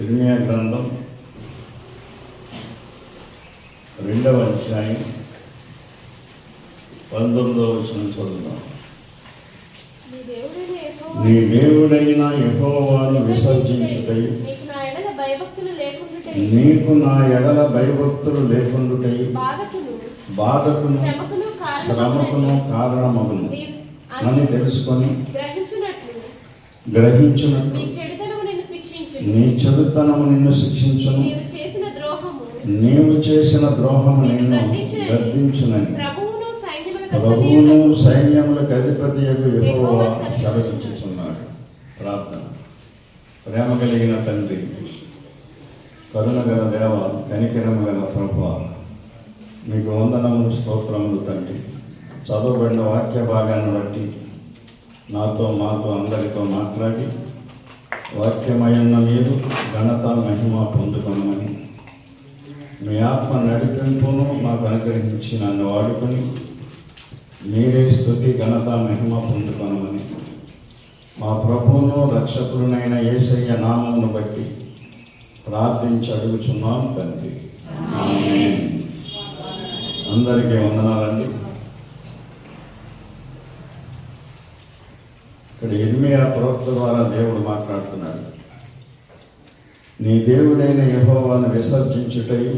ఇర్మియా గ్రంథం 2వ అధ్యాయం 19వ వచనం చదువుదాం. నీ దేవుడైన యెహోవాను విసర్జించుటై నీకు నా ఎడల భయభక్తులు లేకుండుటై బాధకును శ్రమకును కారణమగును అని తెలుసుకొని గ్రహించునట్లు నీ చెడుతనము నిన్ను శిక్షించును, నీవు చేసిన ద్రోహము నిన్ను గద్దించునని ప్రభువును సైన్యములకు అధిపతియగు యెహోవా సెలవిచ్చుచున్నాడు. ప్రార్థన. ప్రేమ కలిగిన తండ్రి, కరుణ గల దేవ, కనికరము గల ప్రభువా, మీకు వందనములు స్తోత్రములు తండ్రి. చదవబడిన వాక్య భాగాన్ని బట్టి నాతో మాతో అందరితో మాట్లాడి వాక్యమయున్న మీరు ఘనత మహిమ పొందుకొనమని మీ ఆత్మ నడిపింపును మాకు అనుగ్రహించి నన్ను వాడుకొని మీరే స్తుతి ఘనత మహిమ పొందుకొనమని మా ప్రభువును రక్షకుడునైన యేసయ్య నామమును బట్టి ప్రార్థించి అడుగుచున్నాం తండ్రి. ఆమేన్. అందరికీ వందనాలండి. ఇక్కడ ఇర్మియా ప్రవక్త ద్వారా దేవుడు మాట్లాడుతున్నాడు. నీ దేవుడైన యెహోవాను విసర్జించుటయు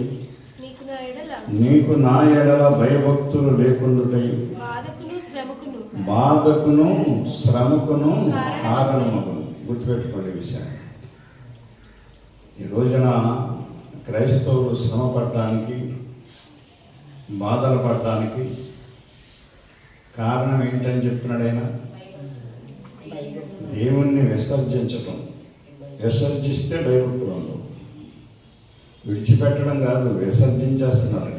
నీకు నా ఎడల భయభక్తులు లేకుండుటయు బాధకును శ్రమకును కారణమగును. గుర్తుపెట్టుకోండి విషయం. ఈ రోజున క్రైస్తవులు శ్రమ పడటానికి, బాధలు పడటానికి కారణం ఏంటని చెప్తున్నాడు ఆయన? దేవుణ్ణి విసర్జించటం. విసర్జిస్తే భయభక్తులు ఉండవు. విడిచిపెట్టడం కాదు, విసర్జించేస్తున్నారు.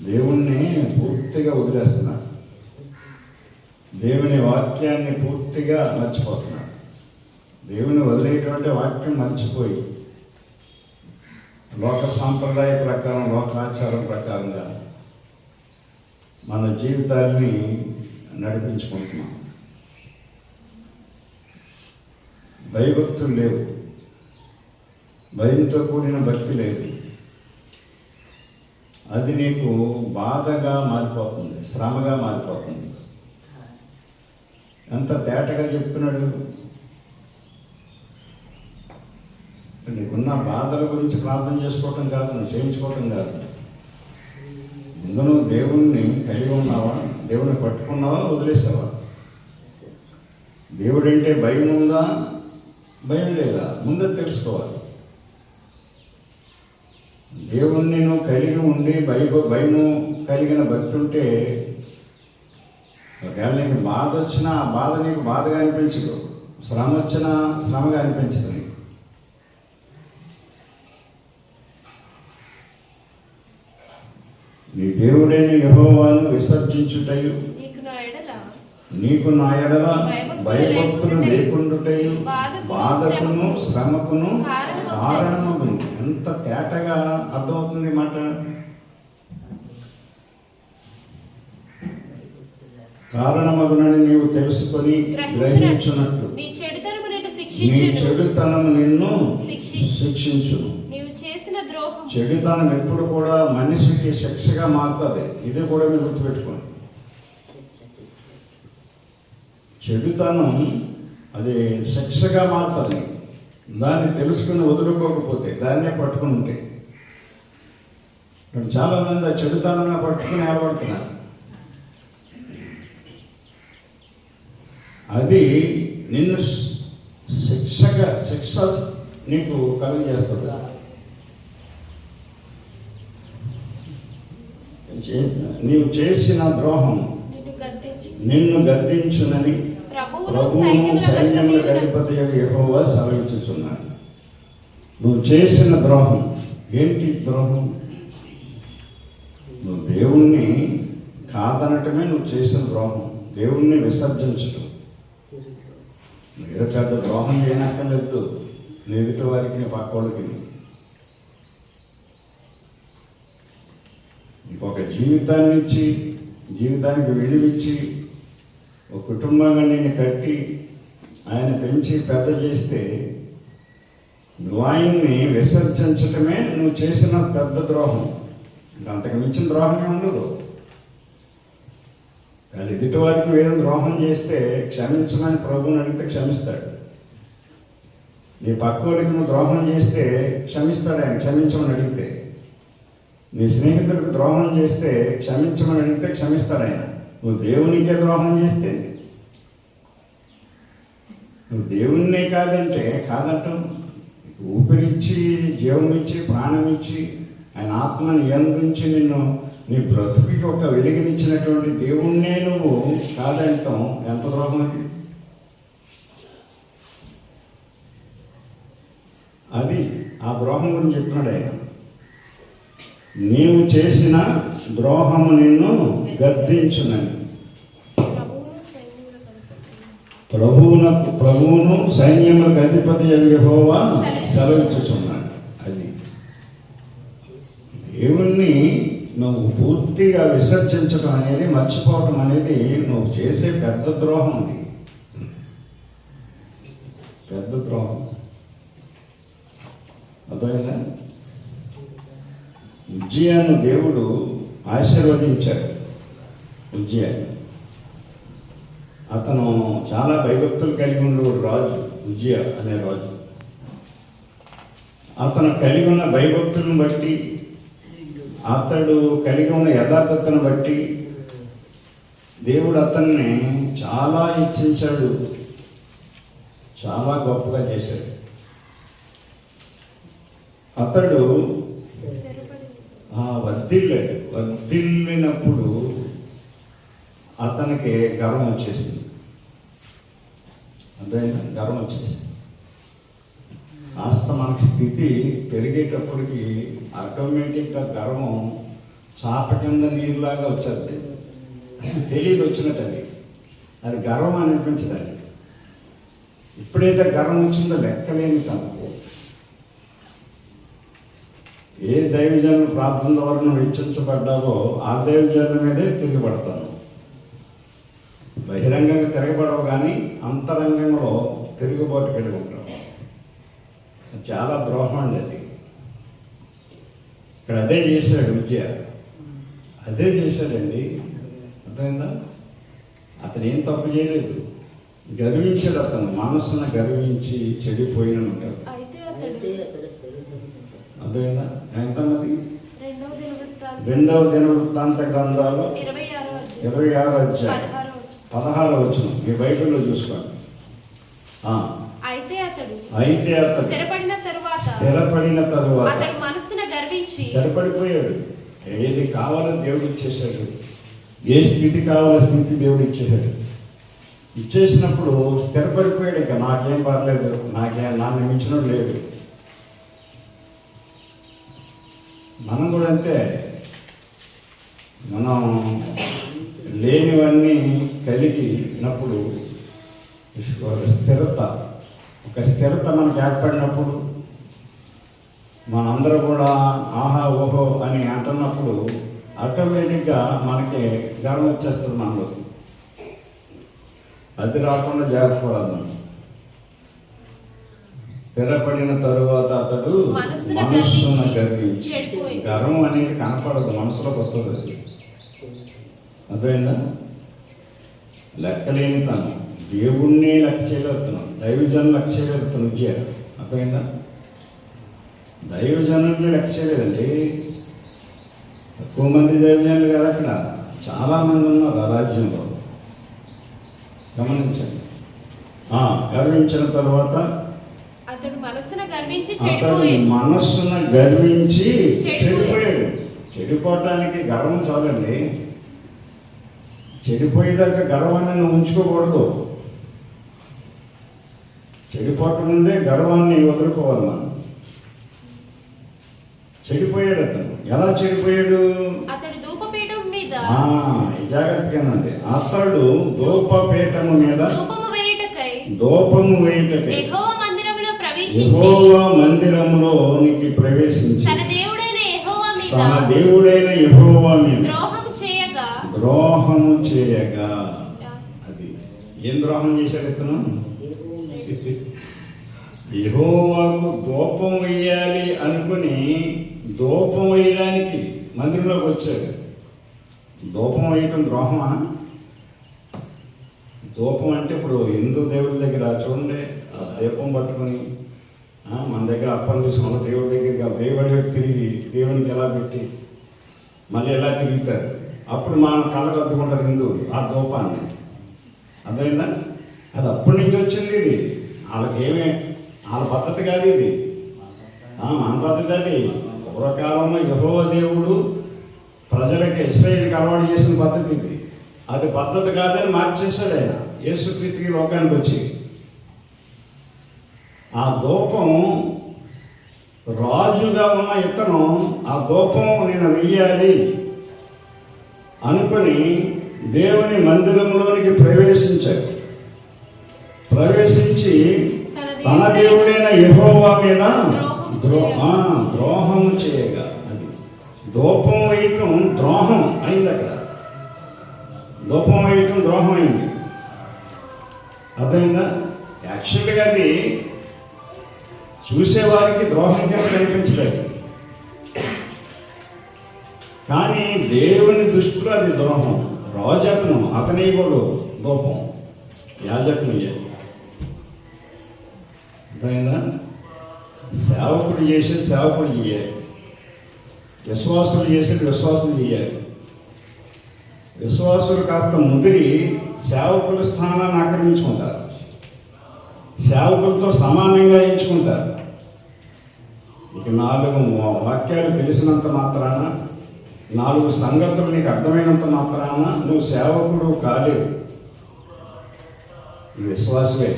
దేవుణ్ణి పూర్తిగా వదిలేస్తున్నారు. దేవుని వాక్యాన్ని పూర్తిగా మర్చిపోతున్నారు. దేవుని వదిలేటువంటి వాక్యం మర్చిపోయి లోక సాంప్రదాయ ప్రకారం, లోకాచారం ప్రకారంగా మన జీవితాన్ని నడిపించుకుంటున్నాం. భయభక్తులు లేవు, భయంతో కూడిన భక్తి లేదు. అది నీకు బాధగా మారిపోతుంది, శ్రమగా మారిపోతుంది. ఎంత తేటగా చెప్తున్నాడు. నీకున్న బాధల గురించి ప్రార్థన చేసుకోవటం కాదు, నువ్వు చేయించుకోవటం కాదు. ముందు నువ్వు దేవుణ్ణి కలిగి ఉన్నావా? దేవుణ్ణి పట్టుకున్నావా? వదిలేసావా? దేవుడంటే భయం ఉందా, భయం లేదా? ముందు తెలుసుకోవాలి. దేవుణ్ణి నువ్వు కలిగి ఉండి భయము కలిగిన భక్తి ఉంటే ఒకవేళ నీకు బాధ వచ్చినా ఆ బాధ నీకు బాధగా అనిపించదు, శ్రమ వచ్చినా శ్రమగా అనిపించదు. నీకు నీ దేవుడైన యెహోవాను విసర్జించుటయు నీకు నా ఎడల భయభక్తులు లేకుండుటయు బాధకును శ్రమకును కారణమగును. ఎంత తేటగా అర్థమవుతుంది మాట. కారణమగునని నీవు తెలుసుకొని గ్రహించున్నట్లు నీ చెడుతనము నిన్ను శిక్షించును. చెడుతనం ఎప్పుడు కూడా మనిషికి శిక్షగా మారుతుంది. ఇది కూడా మీరు గుర్తుపెట్టుకోండి. చెడుతనం అది శిక్షగా మారుతుంది. దాన్ని తెలుసుకుని వదులుకోకపోతే, దాన్నే పట్టుకుని ఉంటే. ఇప్పుడు చాలామంది ఆ చెడుతనాన్ని పట్టుకుని ఏర్పడుతున్నారు. అది నిన్ను శిక్ష నీకు కలిగజేస్తుంది. నీవు చేసిన ద్రోహం నిన్ను గద్దించునని ప్రభువును సైన్యములకు అధిపతియగు యెహోవా సెలవిచ్చుచున్నాడు. నువ్వు చేసిన ద్రోహం ఏంటి? ద్రోహం నువ్వు దేవుణ్ణి కాదనటమే నువ్వు చేసిన ద్రోహం. దేవుణ్ణి విసర్జించటం. ఏదో పెద్ద ద్రోహం చేయనక్కర్లేదు. నీ ఎదుటి వారికి, నీ పక్కోళ్ళకి. ఇంకొక జీవితాన్ని ఇచ్చి, జీవితానికి విలువిచ్చి, ఒక కుటుంబంగా నిన్ను కట్టి ఆయన పెంచి పెద్ద చేస్తే నువ్వు ఆయన్ని విసర్జించటమే నువ్వు చేసిన పెద్ద ద్రోహం. ఇంకా అంతకు మించిన ద్రోహమే ఉండదు. కానీ ఎదుటి వారికి ఏదైనా ద్రోహం చేస్తే క్షమించమని ప్రభువుని అడిగితే క్షమిస్తాడు. నీ పక్కోడికి నువ్వు ద్రోహం చేస్తే క్షమిస్తాడు ఆయన, క్షమించమని అడిగితే. నీ స్నేహితుడికి ద్రోహం చేస్తే క్షమించమని అడిగితే క్షమిస్తాడు ఆయన. నువ్వు దేవునికే ద్రోహం చేస్తే, నువ్వు దేవుణ్ణే కాదంటావు. ఊపిరిచ్చి, జీవమిచ్చి, ప్రాణమిచ్చి, ఆయన ఆత్మని నియంత్రించి నిన్ను నీ బ్రతుకుకి ఒక వెలుగునిచ్చినటువంటి దేవుణ్ణే నువ్వు కాదంటాం. ఎంత ద్రోహం అది! అది ఆ ద్రోహం గురించి చెప్తున్నాడు ఆయన. నీవు చేసిన ద్రోహము నిన్ను గద్దించునని ప్రభువును సైన్యములకు అధిపతి యెహోవా సెలవిచ్చుచున్నాడు. అది దేవుణ్ణి నువ్వు పూర్తిగా విసర్జించడం అనేది, మర్చిపోవటం అనేది నువ్వు చేసే పెద్ద ద్రోహం. అది పెద్ద ద్రోహం. అర్థమైందా? ఉజ్జియాను దేవుడు ఆశీర్వదించాడు. ఉజ్జియాను అతను చాలా భయభక్తులు కలిగి ఉండేవాడు రాజు, ఉజ్జియా అనే రాజు. అతను కలిగి ఉన్న భయభక్తులను బట్టి, అతడు కలిగి ఉన్న యథార్థతను బట్టి దేవుడు అతన్ని చాలా హెచ్చించాడు, చాలా గొప్పగా చేశాడు. అతడు వర్ధిల్లినప్పుడు అతనికి గర్వం వచ్చేసింది. అదైనా గర్వం వచ్చేసింది. కాస్త మనకి స్థితి పెరిగేటప్పటికి ఆటోమేటిక్గా గర్వం చాప కింద నీరులాగా వచ్చేది. తెలియదు వచ్చినట్టు అది గర్వం అనిపించదు. అది ఎప్పుడైతే గర్వం వచ్చిందో లెక్కలేని తనకు. ఏ దైవజనుల ప్రార్థన ద్వారా నువ్వు హెచ్చించబడ్డావో ఆ దైవజనుల మీదే తిరగబడతాను. బహిరంగంగా తిరగబడవు కానీ అంతరంగంలో తిరుగుబాటు కలిగి ఉంటావు. చాలా ద్రోహం అండి అది. ఇక్కడ అదే చేశాడు ఉజ్జియా, అదే చేశాడండి. అర్థమైందా? అతను ఏం తప్పు చేయలేదు, గర్వించాడు. అతను మనస్సును గర్వించి చెడిపోయిన ఉంటాడు. అర్థమైందా? ఎంతమంది? 2వ దినవృత్తాంత గ్రంథాలు 26వ అధ్యాయం 16వ వచనం మీ బైబిల్లో చూసుకోండి. అయితే అతడు స్థిరపడిన తరువాత స్థిరపడిపోయాడు. ఏది కావాలో దేవుడు ఇచ్చేసాడు. ఏ స్థితి కావాలో స్థితి దేవుడు ఇచ్చేసాడు. ఇచ్చేసినప్పుడు స్థిరపడిపోయాడు. ఇక నాకేం పర్లేదు, నన్ను మించినోడు లేడు. మనం కూడా అంతే. మనం లేనివన్నీ కలిగినప్పుడు ఒక స్థిరత మనకు ఏర్పడినప్పుడు, మనందరూ కూడా ఆహా ఓహో అని అంటున్నప్పుడు ఆటోమేటిక్గా మనకి గర్వం వచ్చేస్తుంది మనలో. అది రాకుండా జాగ్రత్త పడాలి. స్థిరపడిన తరువాత అతడు మనస్సును గర్వించి, గర్వం అనేది కనపడదు, మనసులోకి వస్తుంది. అది అర్థమైందా? లెక్కలేని తను దేవుణ్ణి లెక్క చేయగలుగుతున్నాం, దైవజనులు లెక్క చేయగలుగుతున్నాం. విజయ అర్థమైందా? దైవజనుల్ని లెక్క చేయలేదండి. తక్కువ మంది దైవజనులు కాదు, అక్కడ చాలామంది ఉన్నారు ఆ రాజ్యంలో. గమనించండి. గర్వించిన తర్వాత అతడు మనస్సును గర్వించి చెడిపోయాడు. చెడిపోవటానికి గర్వం చాలండి. చెడిపోయేదాకా గర్వాన్ని నువ్వు ఉంచుకోకూడదు. చెడిపోకముందే గర్వాన్ని వదులుకోవాలి మనం. చెడిపోయాడు అతను. ఎలా చెడిపోయాడు? అతడు ధూపపీఠం మీద, జాగ్రత్తగానండి, అతడు ధూపపీఠము మీద ధూపము వేయుటకై యెహోవా మందిరములోనికి ప్రవేశించి తన దేవుడైన యెహోవా మీద ద్రోహము చేయగా. అది ఏం ద్రోహం చేశాడు ఇతను? యెహోవాకు ధూపం వేయాలి అనుకుని ధూపం వేయడానికి మందిరంలోకి వచ్చాడు. ధూపం వేయటం ద్రోహమా? ధూపం అంటే ఇప్పుడు హిందూ దేవుడి దగ్గర చూడండి, ఆ దీపం పట్టుకొని మన దగ్గర అప్పని తీసుకున్న దేవుడి దగ్గరికి దేవుడి తిరిగి దేవునికి ఎలా పెట్టి మళ్ళీ ఎలా తిరుగుతారు. అప్పుడు మన కళ్ళకు అద్దుకుంటారు హిందువులు ఆ ధూపాన్ని. అర్థమైందా? అది అప్పటి నుంచి వచ్చింది. ఇది వాళ్ళకేమే వాళ్ళ పద్ధతి కాదు ఇది, మన పద్ధతి. అది పూర్వకాలంలో యెహోవా దేవుడు ప్రజలకి ఇశ్రాయేలుకి అలవాటు చేసిన పద్ధతి ఇది. అది పద్ధతి కాదని మార్చేశాడు ఆయన యేసుక్రీస్తుకి లోకానికి వచ్చి. ఆ ధూపం రాజుగా ఉన్న ఇతను ఆ ధూపం నేను వెయ్యాలి అనుకుని దేవుని మందిరంలోనికి ప్రవేశించాడు. ప్రవేశించి తన దేవుడైన యెహోవా మీద ద్రోహం చేయగా, అది ధూపం వేయటం ద్రోహం అయింది. అక్కడ ధూపం వేయటం ద్రోహం అయింది. అర్థమైందా? యాక్చువల్గా అది చూసేవారికి ద్రోహం కింద కనిపించలేదు, కానీ దేవుని దృష్టిలో అది ద్రోహం. రాజత్నం అతని కూడా ధూపం యాజకుని. అర్థమైందా? సేవకుడు చేసేది సేవకుడు చేయాలి, విశ్వాసులు చేసేది విశ్వాసులు చేయాలి. విశ్వాసులు కాస్త ముదిరి సేవకుల స్థానాన్ని ఆక్రమించుకుంటారు, సేవకులతో సమానంగా ఎంచుకుంటారు. ఇక 4 వాక్యాలు తెలిసినంత మాత్రాన, 4 సంగతులు నీకు అర్థమైనంత మాత్రాన నువ్వు సేవకుడు కాలేవు. విశ్వాసమే.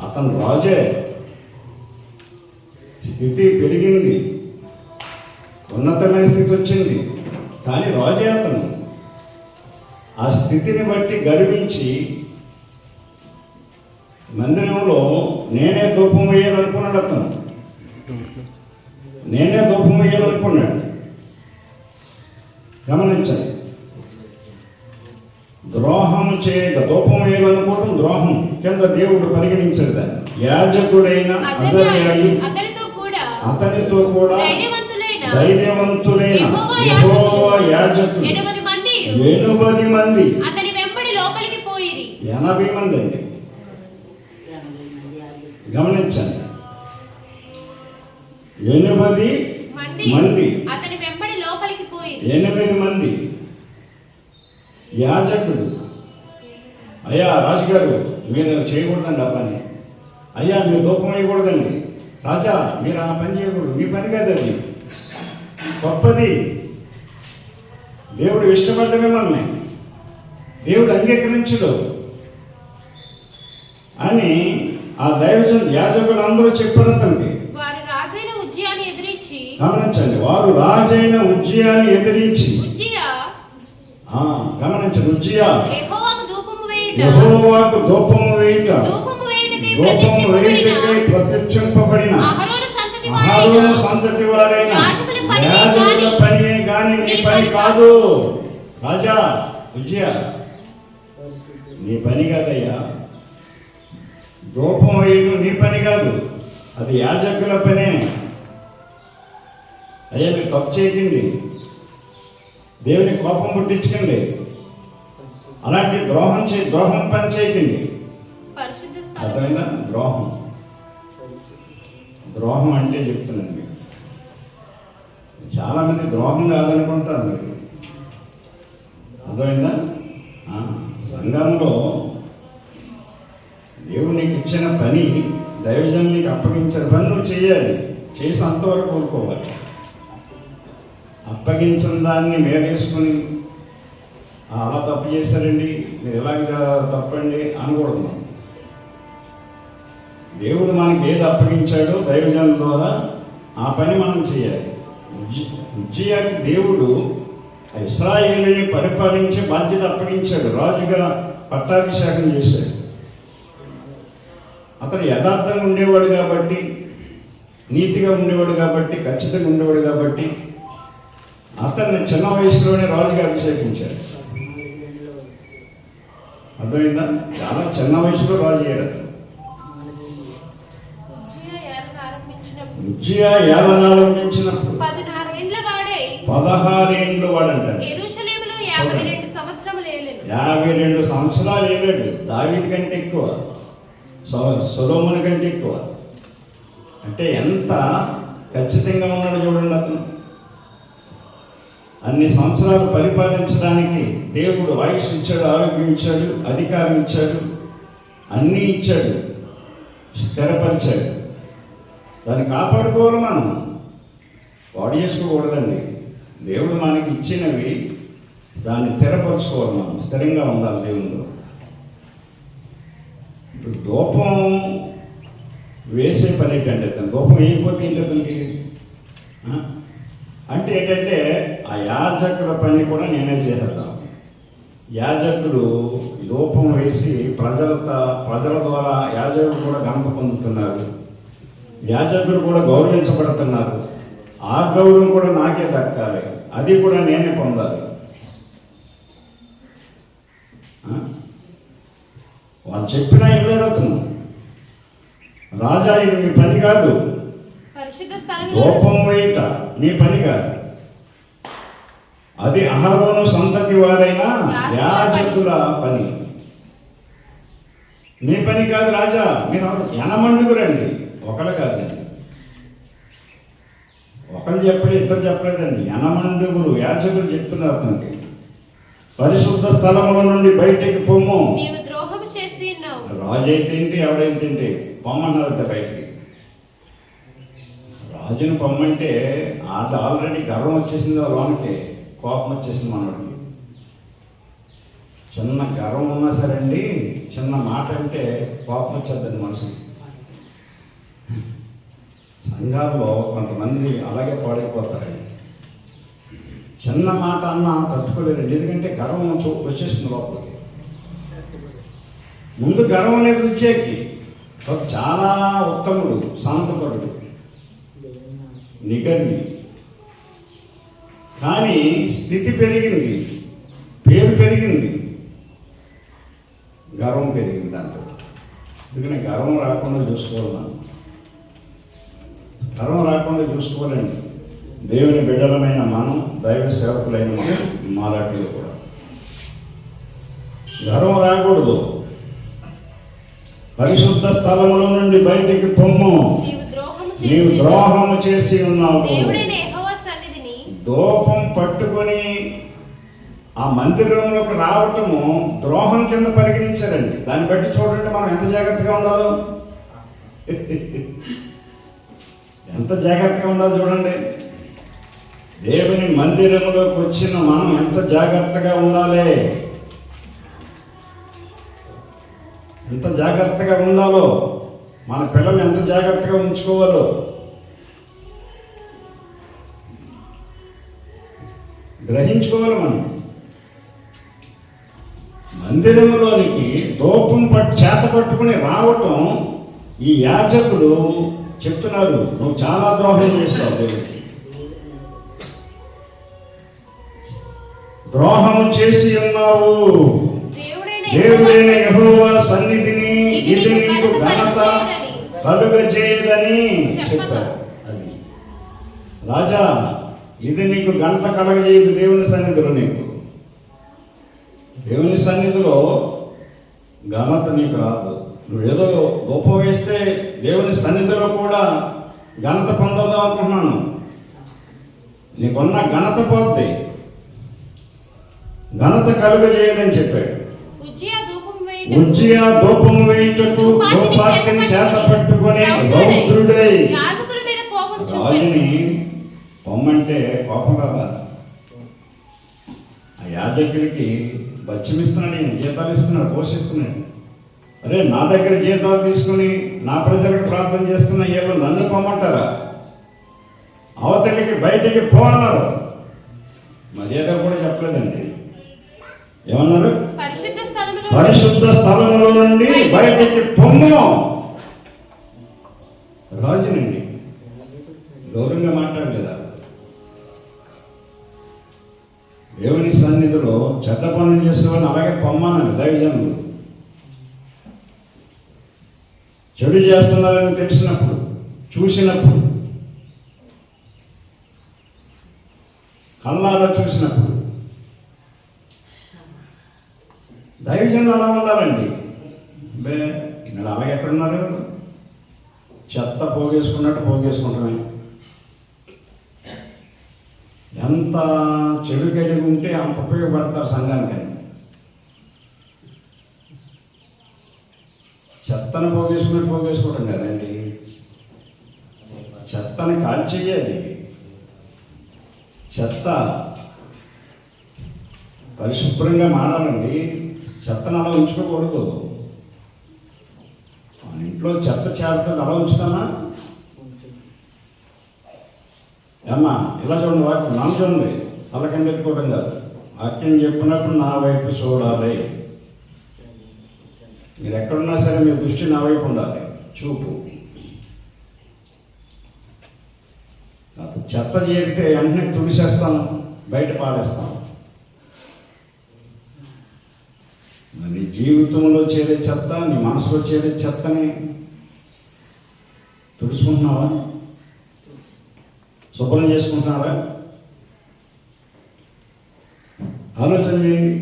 అతను రాజే, స్థితి పెరిగింది, ఉన్నతమైన స్థితి వచ్చింది, కానీ రాజే అతను. ఆ స్థితిని బట్టి గర్వించి మందిరంలో నేనే ధూపం వేయాలనుకున్నాడు. అతను నేనే ధూపం వేయాలనుకున్నాడు. గమనించండి, ద్రోహం చేయక ధూపం వేయాలనుకోవడం ద్రోహం కింద దేవుడు పరిగణించాడు దాన్ని. యాజకుడైన అతనితో కూడా ధైర్యవంతులైన యెహోవా యాజకులు 80 మంది అతని వెంబడి లోపలికి పోయిరి. 80 మంది అండి. గమనించండి, 80 మంది అతని వెంబడి లోపలికి పోయిరి. 8 మంది యాజకుడు. అయ్యా రాజుగారు, మీరు చేయకూడదండి ఆ పని. అయ్యా మీరు ధూపం వేయకూడదండి. రాజా మీరు ఆ పని చేయకూడదు, మీ పని కాదు, అది గొప్పది. దేవుడు ఇష్టపడ్డ మిమ్మల్ని దేవుడు అంగీకరించడు అని ఆ యాజకులు అందరూ చెప్పారు అతనికి. గమనించండి, వారు రాజైన ఉజ్జియాని ఎదిరించి. గమనించండి, ఉజ్జియా యెహోవాకు ధూపము వేయుట, ధూపము వేయుటకై ప్రత్యక్షింపబడిన అహరోను సంతతి వారైన యాజకుల పనియే గాని నీ పని కాదు. రాజా ఉజ్జియా, నీ పని కాదయ్యా. ధూపం వేయటం నీ పని కాదు, అది యాజకుల పనే. అయ్యా మీరు తప్పు చేయకండి, దేవుని కోపం పుట్టించకండి, అలాంటి ద్రోహం పని చేయకండి. అర్థమైందా? ద్రోహం అంటే చెప్తున్నాను మీకు. చాలామంది ద్రోహం కాదనుకుంటారు మీరు. అర్థమైందా? సంఘంలో దేవుడు నీకు ఇచ్చిన పని, దైవజనులు నీకు అప్పగించిన పని నువ్వు చేయాలి, చేసి అంతవరకు కోరుకోవాలి. అప్పగించిన దాన్ని మీదేసుకుని అలా తప్పు చేశారండి, మీరు ఇలాగ తప్పండి అనకూడదు. దేవుడు మనకి ఏది అప్పగించాడో దైవజనుల ద్వారా ఆ పని మనం చేయాలి. ఉజ్జియాకి దేవుడు ఇశ్రాయేలుని పరిపాలించే బాధ్యత అప్పగించాడు, రాజుగా పట్టాభిషేకం చేశాడు. అతడు యథార్థంగా ఉండేవాడు కాబట్టి, నీతిగా ఉండేవాడు కాబట్టి, ఖచ్చితంగా ఉండేవాడు కాబట్టి అతన్ని చిన్న వయసులోనే రాజుగా అభిషేకించాడు. అర్థమైందా? చాలా చిన్న వయసులో రాజు అయ్యాడు అతను. ఉజ్జియా ఏలనారంభించినప్పుడు 16 ఏండ్ల వాడై 16 ఏండ్లు వాడంటాడు. యెరూషలేములో 52 సంవత్సరములు ఏలెను. 52 సంవత్సరాలు ఏలాడు. దావీదు కంటే ఎక్కువ, సొలొమోను కంటే ఎక్కువ. అంటే ఎంత ఖచ్చితంగా ఉన్నాడు చూడండి అతను. అన్ని సంవత్సరాలు పరిపాలించడానికి దేవుడు ఆయుష్ ఇచ్చాడు, ఆరోగ్యం ఇచ్చాడు, అధికారం ఇచ్చాడు, అన్నీ ఇచ్చాడు, స్థిరపరిచాడు. దాన్ని కాపాడుకోవాలి, మనం పాడు చేసుకోకూడదండి. దేవుడు మనకి ఇచ్చినవి దాన్ని స్థిరపరచుకోవాలి, మనం స్థిరంగా ఉండాలి దేవుళ్ళు. ఇప్పుడు దూపం వేసే పని ఏంటంటే అతను దూపం వేయకపోతే ఏంటి అతనికి అంటే ఏంటంటే ఆ యాజకుల పని కూడా నేనే చేసేద్దాం. యాజకుడు ధూపం వేసి ప్రజల ద్వారా యాజకులు కూడా ఘనత పొందుతున్నారు, యాజకులు కూడా గౌరవించబడుతున్నారు. ఆ గౌరవం కూడా నాకే దక్కాలి, అది కూడా నేనే పొందాలి. వాళ్ళు చెప్పినా ఇవ్వలేదు అతను. రాజా, ఇది మీ పని కాదు, పరిశుద్ధ స్థలంలో ధూపం వేయుట నీ పని కాదు, అది అహరోను సంతతి వారైన యాజకుల పని, నీ పని కాదు రాజా. మీరు ఎనమండుగురండి, ఒకరు కాదండి, ఒకరు చెప్పలేదు, ఇద్దరు చెప్పలేదండి, ఎనమండుగురు యాజకులు చెప్తున్నారు అతనికి. పరిశుద్ధ స్థలముల నుండి బయటికి పొమ్ము. నీవు ద్రోహం చేసి ఉన్నావు. రాజు అయితే ఏంటి, ఎవడైతే ఏంటి, పొమ్మన్నారు బయటికి. రాజును పొమ్మంటే ఆల్రెడీ గర్వం వచ్చేసింది లోనికి, కోపం వచ్చేసింది మనవాడికి. చిన్న గర్వం ఉన్నా సరే అండి, చిన్న మాట అంటే కోపం వచ్చేద్దండి మనసుకి. సంఘాల్లో కొంతమంది అలాగే పాడైపోతారండి. చిన్న మాట అన్నా తట్టుకోలేరండి, ఎందుకంటే గర్వం వచ్చేసింది లోపలికి. ముందు గర్వం అనేది వచ్చేకి చాలా ఉత్తముడు, శాంతపరుడు, నిగర్వి. కానీ స్థితి పెరిగింది, పేరు పెరిగింది, గర్వం పెరిగింది దాంట్లో. అందుకని గర్వం రాకుండా చూసుకోవాలి, గర్వం రాకుండా చూసుకోవాలండి. దేవుని బిడ్డలమైన మనం, దైవ సేవకులైన మనం, మాలాటిలో కూడా గర్వం రాకూడదు. పరిశుద్ధ స్థలములో నుండి బయటికి పొమ్ము, నీవు ద్రోహము చేసి ఉన్నావు. దూపం పట్టుకొని ఆ మందిరంలోకి రావటము ద్రోహం కింద పరిగణించారండి. దాన్ని బట్టి చూడండి మనం ఎంత జాగ్రత్తగా ఉండాలో, ఎంత జాగ్రత్తగా ఉండాలో చూడండి. దేవుని మందిరంలోకి వచ్చిన మనం ఎంత జాగ్రత్తగా ఉండాలి, ఎంత జాగ్రత్తగా ఉండాలో, మన పిల్లలు ఎంత జాగ్రత్తగా ఉంచుకోవాలో గ్రహించుకోవాలి. మనం మందిరంలోనికి ధూపం చేత పట్టుకుని రావటం ఈ యాజకుడు చెప్తున్నారు, నువ్వు చాలా ద్రోహం చేస్తావు దేవుడికి, ద్రోహము చేసి ఉన్నావు. దేవుడైన యెహోవా సన్నిధిని ఇది నీకు ఘనత కలుగజేయదని చెప్పారు. అది రాజా, ఇది నీకు ఘనత కలగజేయదు దేవుని సన్నిధిలో. నీకు దేవుని సన్నిధిలో ఘనత నీకు రాదు. నువ్వేదో గొప్ప వేస్తే దేవుని సన్నిధిలో కూడా ఘనత పొందదాం అనుకుంటున్నాను, నీకున్న ఘనత పోద్ది, ఘనత కలుగజేయదని చెప్పాడు. ఉజ్జియా ధూపం వేయుటకు ధూపార్తిని చేత పట్టుకొని రౌద్రుడై రాజుని పొమ్మంటే కోపం రాదా? ఆ యాజకుడికి బత్యమిస్తున్నాడు, నేను జీతాలు ఇస్తున్నాడు, పోషిస్తున్నాడు. అరే, నా దగ్గర జీతాలు తీసుకుని నా ప్రజలకు ప్రార్థన చేస్తున్న ఏళ్ళు నన్ను పొమ్మంటారా? అవతలికి బయటికి పో అన్నారు. మర్యాద కూడా చెప్పలేదండి. ఏమన్నారు? పరిశుద్ధ స్థలములో నుండి బయటికి పొమ్ము. రాజునండి, గౌరవంగా మాట్లాడలేదా? దేవుని సన్నిధిలో చెడ్డ పనులు చేసేవాడిని అలాగే పొమ్మన్నాను. దైవజనులు చెడు చేస్తున్నారని తెలిసినప్పుడు, చూసినప్పుడు కళ్ళారా చూసినప్పుడు. దైవజనులు అలా ఉండాలండి. బే ఇక్కడ అలాగే ఎక్కడున్నారు? చెత్త పోగేసుకున్నట్టు పోగేసుకుంటామే. ఎంత చెడు కలిగి ఉంటే అంత ఉపయోగపడతారు సంఘానికని. చెత్తను పోగేసుకున్నట్టు పోగేసుకోవటం కదండి, చెత్తని కాల్చేయాలి. చెత్త పరిశుభ్రంగా మారాలండి, చెత్తను అలా ఉంచుకోకూడదు. మన ఇంట్లో చెత్త చేరుతుంది, అలా ఉంచుతానా? అమ్మా ఇలా చూడండి, వాక్యం నన్ను చూడండి, అలా కింద పెట్టుకోవడం కాదు. వాక్యం చెప్పినప్పుడు నా వైపు చూడాలి. మీరు ఎక్కడున్నా సరే మీ దృష్టి నా వైపు ఉండాలి, చూపు. చెత్త చేరితే వెంటనే తుడిసేస్తాం, బయట పారేస్తాం. నీ జీవితంలో చేరే చెత్త, నీ మనసులో చేరే చెత్తని తుడుచుకుంటున్నావా? శుభ్రం చేసుకుంటున్నారా? ఆలోచన చేయండి.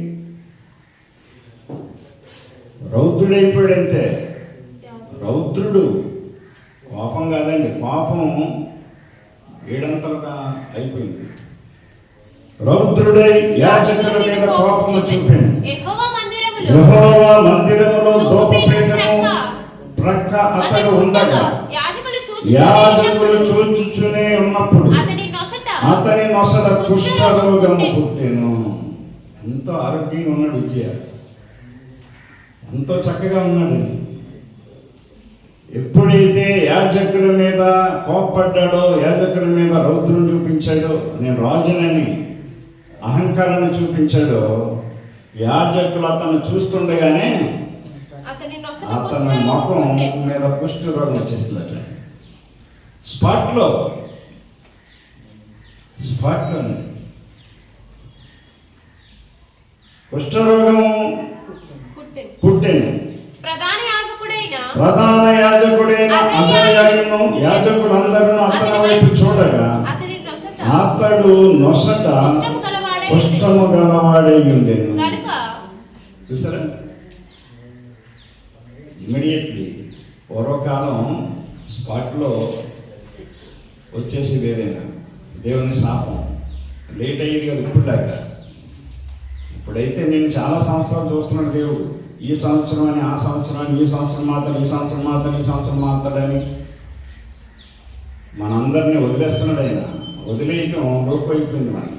రౌద్రుడైపోయాడంతే. రౌద్రుడు కోపం కాదండి, కోపం ఏడంతలుగా అయిపోయింది. రౌద్రుడై యాజకుల మీద కోపము చూపాను. యెహోవా మందిరములో ధూపపీఠము ప్రక్క అతడు ఉండగా యాజకులు చూచుచునే ఉన్నప్పుడు అతని నొసట కుష్ఠరోగము పుట్టెను. ఎంతో ఆరోగ్యంగా ఉన్నాడు విజయ, ఎంతో చక్కగా ఉన్నాడు. ఎప్పుడైతే యాజకుల మీద కోప్పడ్డాడో, యాజకుల మీద రౌద్రం చూపించాడో, నేను రాజునని అహంకారాన్ని చూపించాడో, యాజకులు అతను చూస్తుండగానే అతని ముఖం మీద కుష్ఠ రోగం వచ్చేసిందట. స్పాట్లో కుష్ఠరోగం పుట్టెను. ప్రధాన యాజకుడైన అజర్యాయును యాజకులందరూ అతని వైపు చూడగా అతడు నొసట కుష్ఠము గలవాడై ఉండెను. చూసారా? ఇమ్మీడియట్లీ పూర్వకాలం స్పాట్లో వచ్చేసేది ఏదైనా దేవుని శాపం, లేట్ అయ్యేది కదా ఇప్పుడులాగా. ఇప్పుడైతే నేను చాలా సంవత్సరాలు చూస్తున్నాడు దేవుడు. ఈ సంవత్సరం అని, ఆ సంవత్సరం అని, ఈ సంవత్సరం మాత్రం, ఈ సంవత్సరం మాత్రం, ఈ సంవత్సరం మాత్రడని మనందరినీ వదిలేస్తున్నాడు ఆయన. వదిలేయటం లోకువైపోయింది, మనకి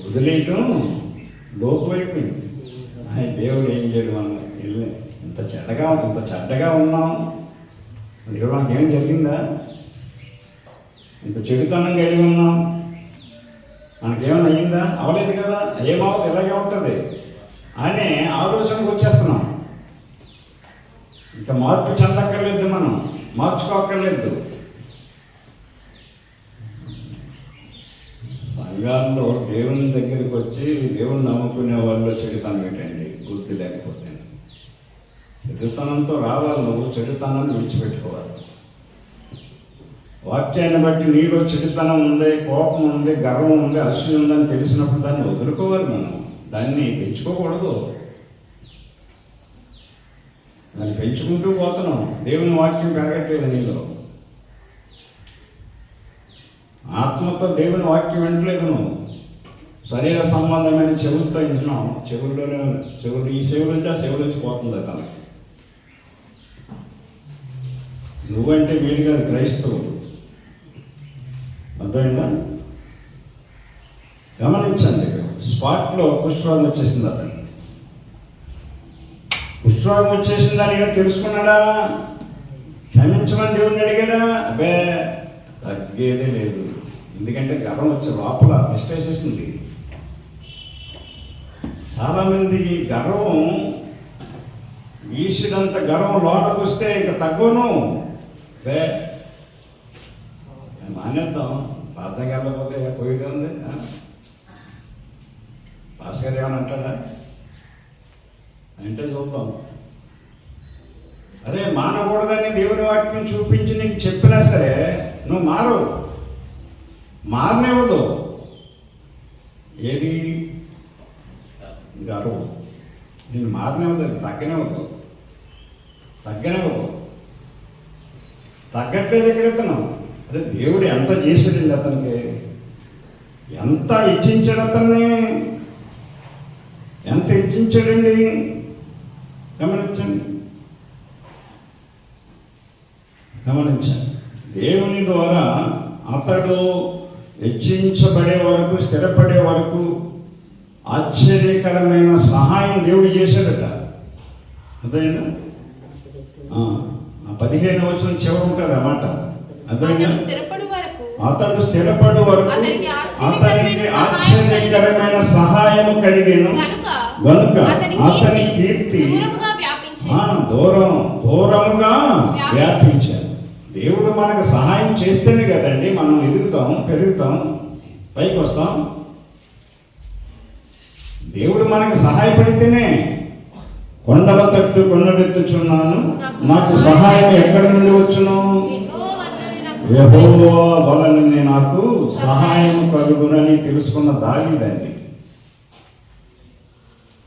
వదిలేయటం లోకువైపోయింది. దేవుడు ఏం చేయడు, మనం వెళ్ళి ఇంత చెడ్డగా ఉన్నాం, దేవుడు మనకేం జరిగిందా? ఇంత చెడుతనం కలిగి ఉన్నాం, మనకేమైనా అయ్యిందా? అవలేదు కదా, ఏమవుతుంది, ఇలాగే ఉంటుంది అనే ఆలోచనకు వచ్చేస్తున్నాం. ఇంకా మార్పు చెందక్కర్లేదు, మనం మార్చుకోక్కర్లేదు. సంఘాల్లో దేవుని దగ్గరికి వచ్చి దేవుని నమ్ముకునే వాళ్ళు చెడుతనం ఏంటండి? బుద్ధి లేకపోతే. చెడుతనంతో రావాలి, నువ్వు చెడుతనాన్ని విడిచిపెట్టుకోవాలి. వాక్యాన్ని బట్టి నీలో చెడుతనం ఉంది, కోపం ఉంది, గర్వం ఉంది, అసూయ ఉందని తెలిసినప్పుడు దాన్ని వదులుకోవాలి. మనం దాన్ని పెంచుకోకూడదు. దాన్ని పెంచుకుంటూ పోతున్నాం, దేవుని వాక్యం పెరగట్లేదు నీలో. ఆత్మతో దేవుని వాక్యం వినట్లేదు నువ్వు. శరీర సంబంధమైన చెవులతో వింటున్నావు. చెవులు ఈ చెవుల నుంచి ఆ చెవుల నుంచి పోతుంది తనకి. నువ్వంటే మీరు కాదు, క్రైస్తవులు. అర్థమైందా? గమనించండి. స్పాట్లో కుష్ఠరోగం వచ్చేసింది అతనికి. కుష్ఠరోగం వచ్చేసిందని ఏం తెలుసుకున్నాడా? క్షమించమని దేవుడిని అడిగాడా? అబ్బే, తగ్గేదే లేదు. ఎందుకంటే గర్వం వచ్చే లోపల నిష్టేసేసింది. చాలామంది గర్వం, ఈసుడంత గర్వం లోపలికి వస్తే ఇక తగ్గను. బే మానేద్దాం, ప్రార్థనకి వెళ్ళకపోతే పోయేది ఉంది. భాస్కర్ ఏమని అంటాడా అంటే చూద్దాం. అరే, మానకూడదని దేవుని వాక్యం చూపించి నీకు చెప్పినా సరే నువ్వు మారవు. మారనివ్వదు. ఏది గర్వం నేను మారనివ్వదు, తగ్గనివ్వదు. తగ్గట్లేదు ఇక్కడ ఇతను. అరే దేవుడు ఎంత చేశాడండి అతనికి, ఎంత ఇచ్చించాడు అతన్ని, ఎంత ఇచ్చించాడండి. గమనించండి. దేవుని ద్వారా అతడు హెచ్చించబడే వరకు, స్థిరపడే వరకు ఆశ్చర్యకరమైన సహాయం దేవుడు చేశాడట. అర్థమైందా? 15వ వచనం చివరి ఉంటుంది అన్నమాట. అర్థమైందా? అతడు స్థిరపడు వరకు అతనికి ఆశ్చర్యకరమైన సహాయం కలిగేను గనుక అతని కీర్తి దూరముగా వ్యాపించారు. దేవుడు మనకు సహాయం చేస్తేనే కదండి మనం ఎదుగుతాం, పెరుగుతాం, పైకి వస్తాం. దేవుడు మనకు సహాయపడితేనే కొండల తట్టు కొండలెత్తుచున్నాను, నాకు సహాయం ఎక్కడి నుండి వచ్చును? యెహోవా వలన నాకు సహాయం కలుగునని తెలుసుకున్న దావీదండి.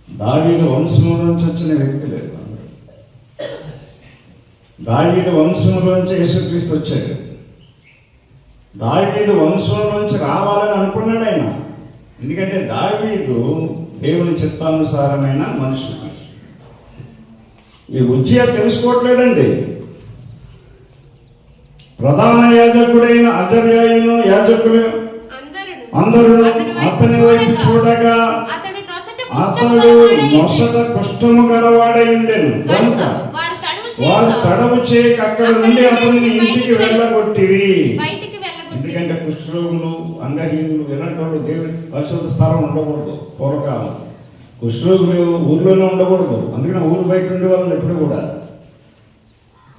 దావీదు వంశంలో నుంచి వచ్చిన వ్యక్తి లేదు. దావీదు వంశంలోంచి యేసుక్రీస్తు వచ్చాడు. దావీదు వంశంలోంచి రావాలని అనుకున్నాడు ఆయన. ఎందుకంటే దావీదు దేవుని చిత్తానుసారమైన మనుషుడు. ఈ ఉజ్జియా తెలుసుకోవట్లేదండి. ప్రధాన యాజకుడైన అజర్యాయును యాజకులు అందరూ అతని వైపు చూడగా అతడు నొసట కుష్ఠము గలవాడై ఉండెను కనుక వారు తడవు చేయక అక్కడ నుండి అతన్ని ఇంటికి వెళ్ళగొట్టిరి. ఎందుకంటే కుష్ఠరోగులు, అంగహీనులు ఇలాంటి దేవుని పరిశుద్ధ స్థలం ఉండకూడదు. పూర్వకాలం కుష్ఠరోగులు ఊర్లోనే ఉండకూడదు. అందుకనే ఊరు బయట ఉండేవాళ్ళు ఎప్పుడు కూడా.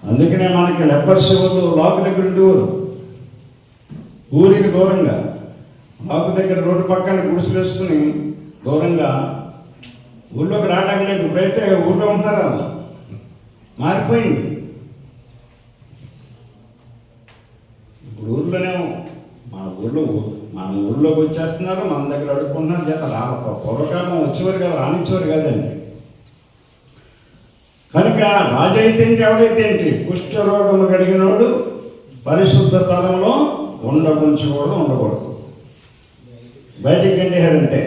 అందుకనే మనకి లెపర్సీ వాళ్ళు లాక్ దగ్గర ఉండేవారు, ఊరికి దూరంగా. లాక్ దగ్గర రోడ్డు పక్కన గుడిసెలు వేసుకుని దూరంగా ఊళ్ళోకి రావడం లేదు. ఇప్పుడైతే ఊళ్ళో ఉంటారా, మారిపోయింది. ఇప్పుడు ఊర్లోనే మన ఊళ్ళోకి వచ్చేస్తున్నారు, మన దగ్గర అడుక్కుంటున్నారు. చేత పూర్వకాలం వచ్చేవారు కదా, రానిచ్చేవారు కాదండి. కనుక రాజు అయితే ఏంటి, ఎవడైతే ఏంటి, కుష్ఠరోగము కలిగినోడు పరిశుద్ధ స్థలంలో ఉండకూడదు. బయటికి గంటేహారంటే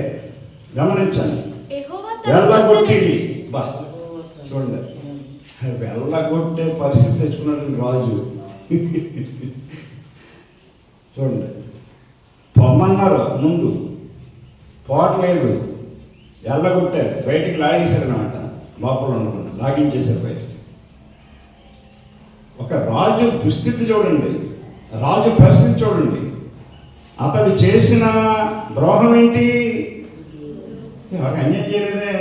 గమనించండి. వెళ్ళగొట్టిది చూడండి, వెళ్ళగొట్టే పరిస్థితి తెచ్చుకున్నాడు రాజు. చూడండి, పొమ్మన్నారు, ముందు పోవట్లేదు, వెళ్ళగొట్టారు, బయటికి లాగేశారు అనమాట. లోపల ఉండకుండా లాగించేశారు బయటికి. ఒక రాజు దుస్థితి చూడండి, రాజు పరిస్థితి చూడండి. అతడు చేసిన ద్రోహం ఏంటి? ఎవరికి అన్యాయం చేయలేదే,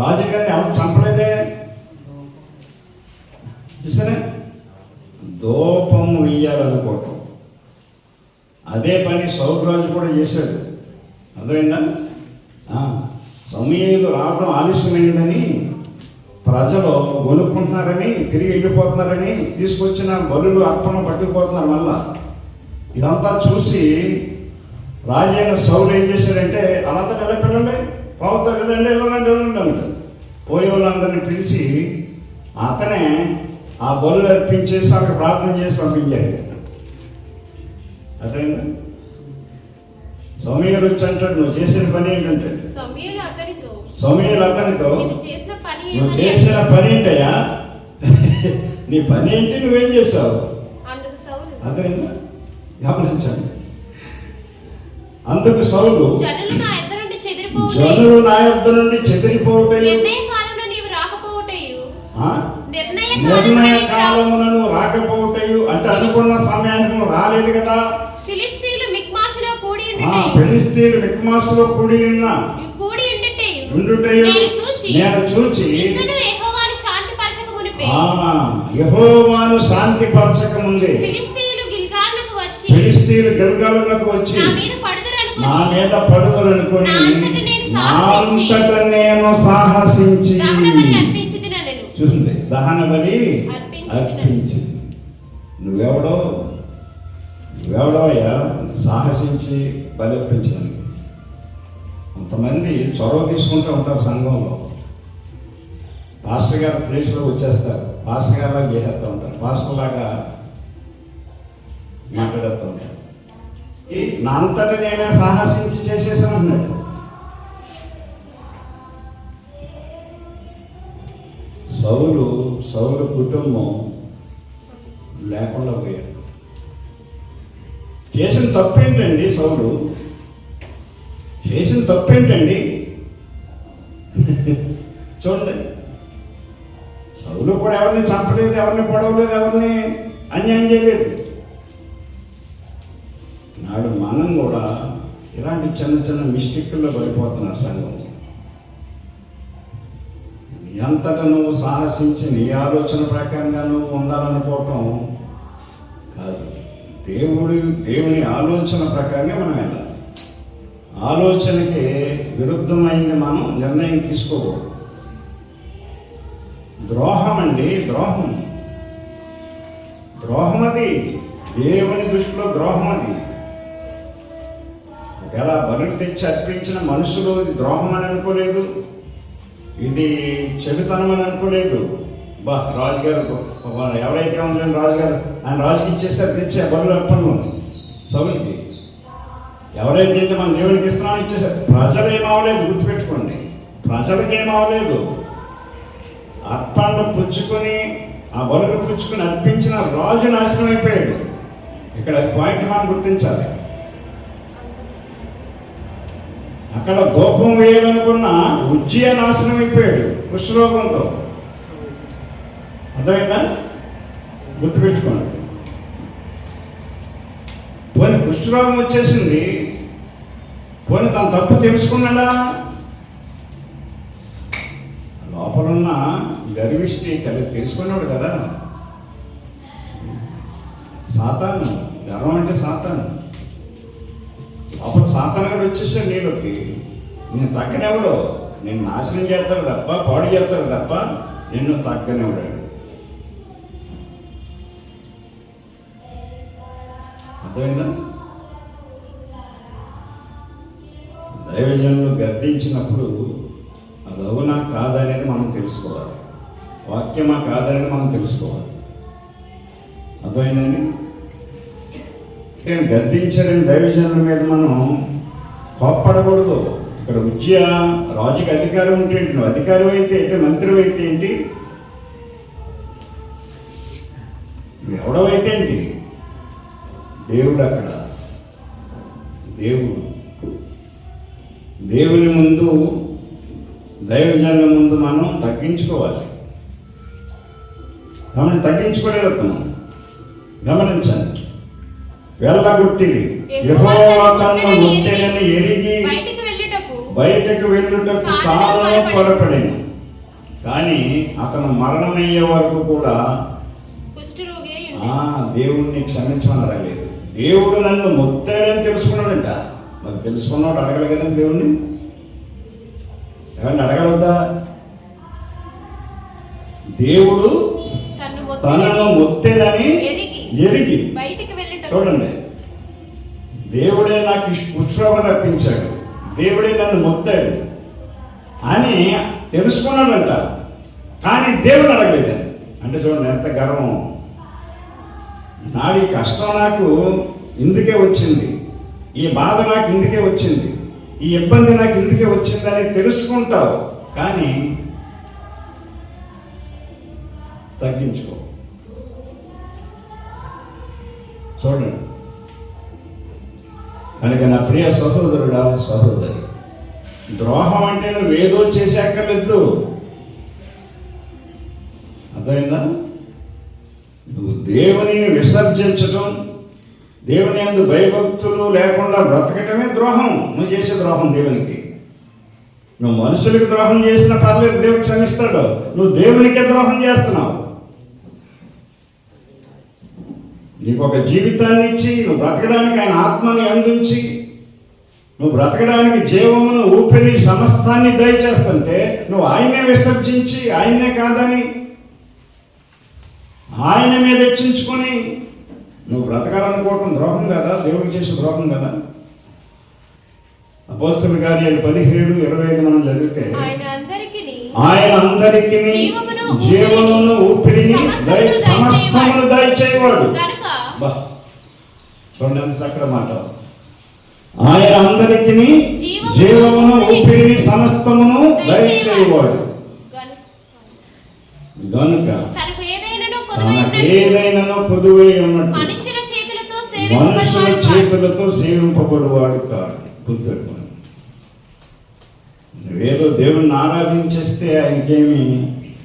రాజుగారిని ఎవరు చంపలేదే. చూసారా, దూపము వెయ్యాలనుకోవటం. అదే పని సౌలు రాజు కూడా చేశాడు. అర్థమైందా? సమూయేలు రావడం ఆలస్యమైందని ప్రజలు కొనుక్కుంటున్నారని, తిరిగి వెళ్ళిపోతున్నారని తీసుకొచ్చిన బలులు అర్పణ పట్టుకుపోతున్నారు. మళ్ళా ఇదంతా చూసి రాజైన సౌలు ఏం చేశాడంటే, అనంతా ఎలా పిల్లండి, పోతారు, వెళ్ళండి అంటారు. పోయే వాళ్ళందరినీ పిలిచి అతనే ఆ బలు అర్పించేసి అక్కడ ప్రార్థన చేసి పంపించారు. అర్థమైందా? సమూయేలు వచ్చి అంటాడు, నువ్వు చేసిన పని ఏంటంటే, సమూయేలు అతనితో నువ్వు చేసిన పని ఏంటయ్యా, నీ పని ఏంటి, నువ్వేం చేస్తావు? అర్థమైందా? గమనించండి. అందుకు సౌలు, జనులు నా యొద్ద నుండి చెదిరిపోవటం, నిర్ణయ కాలమున నువ్వు రాకపోవటయు, అంటే అనుకున్న సమయానికి నువ్వు రాలేదు కదా. ఫిలిస్తీన్లు మిక్మాషులో కూడి ఉండుటయు నేను చూచి యెహోవాను శాంతిపరచక ముందే ఫిలిస్తీన్లు గిల్గాలులకు వచ్చి నా మీద పడుదురనుకొని నా అంతట నేను సాహసించి చూడండి, దహన బలి అర్పించింది. నువ్వెవడో అయ్యా, సాహసించి బలొప్పించడానికి. కొంతమంది చొరవ తీసుకుంటూ ఉంటారు సంఘంలో. పాస్టర్ గారు ప్లేస్లో వచ్చేస్తారు, పాస్టర్ గారిలాగా చేసేస్తూ ఉంటారు, పాస్టర్ లాగా మాట్లాడుతూ ఉంటారు. నా అంతటా నేనే సాహసించి చేసేసాను అన్నాడు. సౌలు కుటుంబం లేకుండా పోయారు. చేసిన తప్పేంటండి? సౌలు చేసిన తప్పేంటండి? చూడండి, సౌలు కూడా ఎవరిని చంపలేదు, ఎవరిని పొడవలేదు, ఎవరిని అన్యాయం చేయలేదు. నాడు మనం కూడా ఇలాంటి చిన్న చిన్న మిస్టేక్ల్లో పడిపోతున్నారు సంఘం. ఎంతటా నువ్వు సాహసించి నీ ఆలోచన ప్రకారంగా నువ్వు ఉండాలనుకోవటం కాదు. దేవుని ఆలోచన ప్రకారంగా మనం వెళ్ళాలి. ఆలోచనకి విరుద్ధమైంది మనం నిర్ణయం తీసుకోకూడదు. ద్రోహం అండి, ద్రోహం అది దేవుని దృష్టిలో ద్రోహం. అది ఎలా బలులు తెచ్చి అర్పించిన మనుషులు ఇది ద్రోహం అని అనుకోలేదు, ఇది చెడుతనం అని అనుకోలేదు. రాజుగారు ఎవరైతే ఉందండి రాజుగారు, ఆయన రాజుకి ఇచ్చేస్తారు, తెచ్చే బరువులు అర్పణలు సౌలుకి. ఎవరైతే ఏంటి మన దేవుడికి ఇస్తున్నామని ఇచ్చేసారు. ప్రజలు ఏమవలేదు, గుర్తుపెట్టుకోండి, ప్రజలకి ఏమవలేదు. అర్పణలు పుచ్చుకొని ఆ బరువులు పుచ్చుకొని అర్పించిన రాజు నాశనం అయిపోయాడు. ఇక్కడ పాయింట్ మనం గుర్తించాలి. అక్కడ దూపం వేయాలనుకున్న ఉజ్జియా నాశనం అయిపోయాడు కుష్ఠరోగంతో. అర్థమైందా? గుర్తుపెట్టుకోండి. పోనీ కుష్ఠరోగం వచ్చేసింది, పోనీ తన తప్పు తెలుసుకున్నాడా? లోపలున్న గర్విష్టి తెలుసుకున్నాడు కదా. సాతాను, గర్వం అంటే సాతాను. అప్పుడు సాతానుడు వచ్చేసాడు నీలోకి. నేను తగ్గనివ్వడు, నిన్ను నాశనం చేస్తాడు తప్ప, పాడు చేస్తాడు తప్ప నిన్ను తగ్గనివ్వడాడు. అర్థమైందా? దైవజనులు గర్దించినప్పుడు అది అవునా కాదనేది మనం తెలుసుకోవాలి, వాక్యమా కాదనేది మనం తెలుసుకోవాలి. అర్థమైందండి? నేను గద్దించాలని దైవజనుల మీద మనం కోప్పడకూడదు. ఇక్కడ ఉజ్జియా రాజుకి అధికారం ఉంటే ఏంటి, నువ్వు అధికారం అయితే ఏంటి, మంత్రి అయితే ఏంటి, నువ్వు ఎవడవైతే ఏంటి, దేవుడు అక్కడ. దేవుని ముందు, దైవజనుల ముందు మనం తగ్గించుకోవాలి. తగ్గించుకోలేదు అతను. గమనించండి. వెళ్ళగొట్టిరి యెహోవా తన్ను ముట్టెనని ఎరిగి బయటకు వెళ్ళుటకు తాను త్వరపడెను. కానీ అతను మరణమయ్యే వరకు కూడా దేవుణ్ణి క్షమించమని అడగలేదు. దేవుడు నన్ను ముట్టాడని తెలుసుకున్నాడంట. మరి తెలుసుకున్నాడు అడగలు కదండి దేవుణ్ణి. ఏమన్నా అడగలొద్దా? దేవుడు తనను ముట్టెనని ఎరిగి. చూడండి, దేవుడే నాకు కుష్ఠరోగం రప్పించాడు, దేవుడే నన్ను మొత్తాడు అని తెలుసుకున్నాడంట. కానీ దేవుడు అడగలేదండి. అంటే చూడండి ఎంత గర్వం. నాడి కష్టం నాకు ఇందుకే వచ్చింది, ఈ బాధ నాకు ఇందుకే వచ్చింది, ఈ ఇబ్బంది నాకు ఇందుకే వచ్చిందని తెలుసుకుంటావు, కానీ తగ్గించుకో. చూడండి, కనుక నా ప్రియ సహోదరుడా, సహోదరి, ద్రోహం అంటే నువ్వేదో చేసేక్కర్లేదు. అర్థమైందా? నువ్వు దేవుని విసర్జించడం, దేవుని యందు భయభక్తులు లేకుండా బ్రతకటమే ద్రోహం. నువ్వు చేసే ద్రోహం దేవునికి. నువ్వు మనుషులకు ద్రోహం చేసిన పర్లేదు, దేవుడికి క్షమిస్తాడు. నువ్వు దేవునికే ద్రోహం చేస్తున్నావు. నీకు ఒక జీవితాన్ని ఇచ్చి నువ్వు బ్రతకడానికి ఆయన ఆత్మని అందించి నువ్వు బ్రతకడానికి జీవమును, ఊపిరి, సమస్తాన్ని దయచేస్తుంటే నువ్వు ఆయన్నే విసర్జించి, ఆయన్నే కాదని ఆయన మీద హెచ్చించుకొని నువ్వు బ్రతకాలనుకోవటం ద్రోహం కదా, దేవుడికి చేసే ద్రోహం కదా. అపోస్తలుల కార్యాలు 17:25 మనం చదివితే ఆయన అందరికిని జీవమును ఊపిరిని సమస్తమును దయచేవాడు. చూడండి ఎంత చక్కటి మాట. ఆయన అందరికీ జీవమును ఊపిరిని సమస్తమును దయచేవాడు గనుక తనకు ఏదైనా పొదువై ఉన్నట్టు మనుషుల చేతులతో సేవింపబడువాడు కాదు. బుద్ధుడు నువ్వేదో దేవుణ్ణి ఆరాధించేస్తే ఆయనకేమి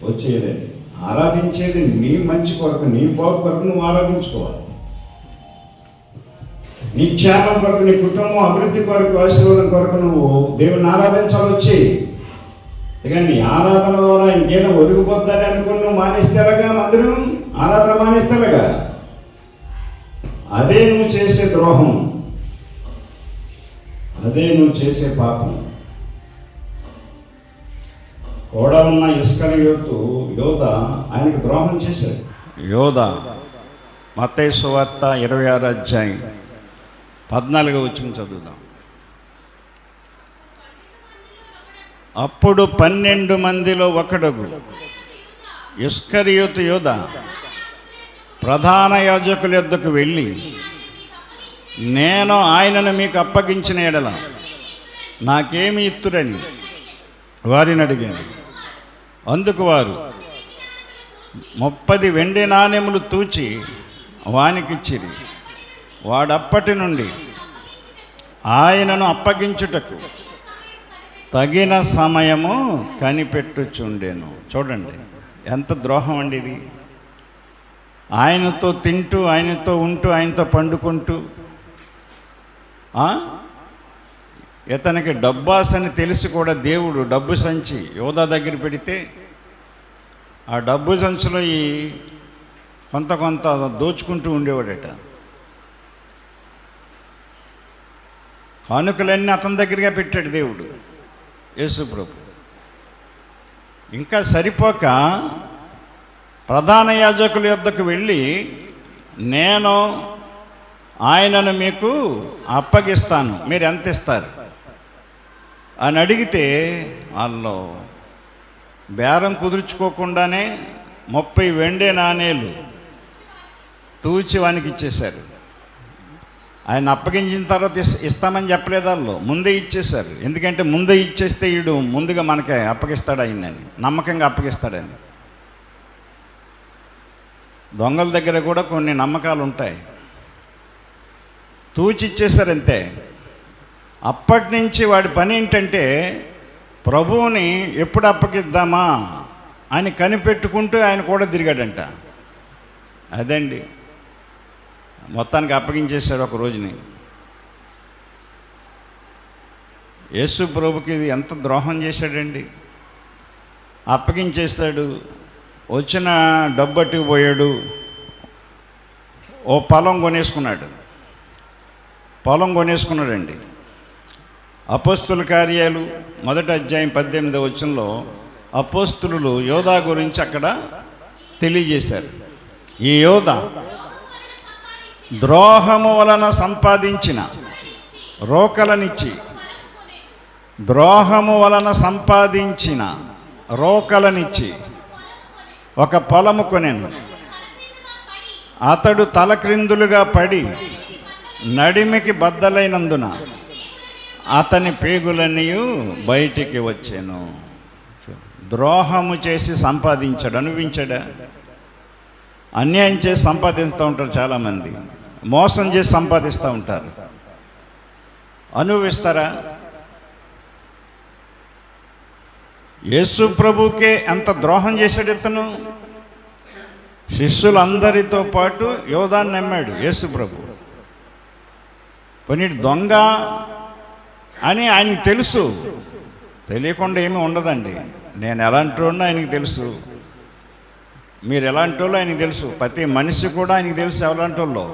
వచ్చేదండి. ఆరాధించేది నీ మంచి కొరకు, నీ బాగు కొరకు నువ్వు ఆరాధించుకోవాలి. నీ క్షేమం కొరకు, నీ కుటుంబం అభివృద్ధి కొరకు, ఆశీర్వాదం కొరకు నువ్వు దేవుణ్ణి ఆరాధించాలి. వచ్చి ఇక నీ ఆరాధన ద్వారా ఇంకేనా ఒరిగిపోద్దని అనుకుని నువ్వు మానేస్తేలాగా, మందిరం ఆరాధన మానేస్తేలాగా, అదే నువ్వు చేసే ద్రోహం, అదే నువ్వు చేసే పాపం. కూడా ఉన్న ఇస్కరియోతు యోధ ఆయనకు ద్రోహం చేశాడు. యోధ మత్తయి సువార్త 26 అధ్యాయం 14 వచనం చదువుదాం. అప్పుడు 12 మందిలో ఒకడుగు ఇస్కరియోతు యోధ ప్రధాన యాజకుల యొద్దకు వెళ్ళి, నేను ఆయనను మీకు అప్పగించిన ఎడల నాకేమి ఇత్తురని వారిని అడిగాను. అందుకు వారు 30 వెండి నాణెములు తూచి వానికిచ్చిరి. వాడప్పటి నుండి ఆయనను అప్పగించుటకు తగిన సమయము కనిపెట్టుచుండెను. చూడండి ఎంత ద్రోహం అండి ఇది. ఆయనతో తింటూ, ఆయనతో ఉంటూ, ఆయనతో పండుకుంటూ, ఇతనికి డబ్బాస్ అని తెలిసి కూడా దేవుడు డబ్బు సంచి యోధా దగ్గర పెడితే ఆ డబ్బు సంచిలో ఈ కొంత దోచుకుంటూ ఉండేవాడట. కానుకలన్నీ అతని దగ్గరగా పెట్టాడు దేవుడు, యేసు ప్రభు. ఇంకా సరిపోక ప్రధాన యాజకుల యొద్దకు వెళ్ళి, నేను ఆయనను మీకు అప్పగిస్తాను, మీరు ఎంత ఇస్తారు అని అడిగితే వాళ్ళు బేరం కుదుర్చుకోకుండానే 30 వెండి నాణేలు తూచి వానికి ఇచ్చేశారు. ఆయన అప్పగించిన తర్వాత ఇస్తామని చెప్పలేదు, వాళ్ళు ముందే ఇచ్చేశారు. ఎందుకంటే ముందే ఇచ్చేస్తే వీడు ముందుగా మనకే అప్పగిస్తాడు, ఆయనని నమ్మకంగా అప్పగిస్తాడని. దొంగల దగ్గర కూడా కొన్ని నమ్మకాలు ఉంటాయి. తూచిచ్చేశారు అంతే. అప్పటి నుంచి వాడి పని ఏంటంటే ప్రభువుని ఎప్పుడు అప్పగిద్దామా అని కనిపెట్టుకుంటూ ఆయన కూడా తిరిగాడంట. అదండి మొత్తానికి అప్పగించేశాడు ఒక రోజుని. యేసు ప్రభుకి ఇది ఎంత ద్రోహం చేశాడండి. అప్పగించేస్తాడు, వచ్చిన డబ్బట్టుకు పోయాడు, ఓ పొలం కొనేసుకున్నాడండి. అపోస్తుల కార్యాలు 1వ అధ్యాయం 18వ వచనంలో అపోస్తులు యోధా గురించి అక్కడ తెలియజేశారు. ఈ యోధ ద్రోహము వలన సంపాదించిన రోకలనిచ్చి ఒక పొలము కొనెను. అతడు తలక్రిందులుగా పడి నడిమికి బద్దలైనందున అతని పేగులన్నీ బయటికి వచ్చాను. ద్రోహము చేసి సంపాదించాడు, అనుభవించాడా? అన్యాయం చేసి సంపాదిస్తూ ఉంటారు చాలామంది, మోసం చేసి సంపాదిస్తూ ఉంటారు. అనుభవిస్తారా? యేసు ప్రభుకే ఎంత ద్రోహం చేశాడు ఇతను. శిష్యులందరితో పాటు యోధాన్ని నమ్మాడు యేసు ప్రభు. పని దొంగ అని ఆయనకి తెలుసు, తెలియకుండా ఏమీ ఉండదండి. నేను ఎలాంటి వాడినో ఆయనకి తెలుసు, మీరు ఎలాంటి వాళ్ళు ఆయనకి తెలుసు, ప్రతి మనిషి కూడా ఆయనకి తెలుసు ఎలాంటి వాళ్ళు.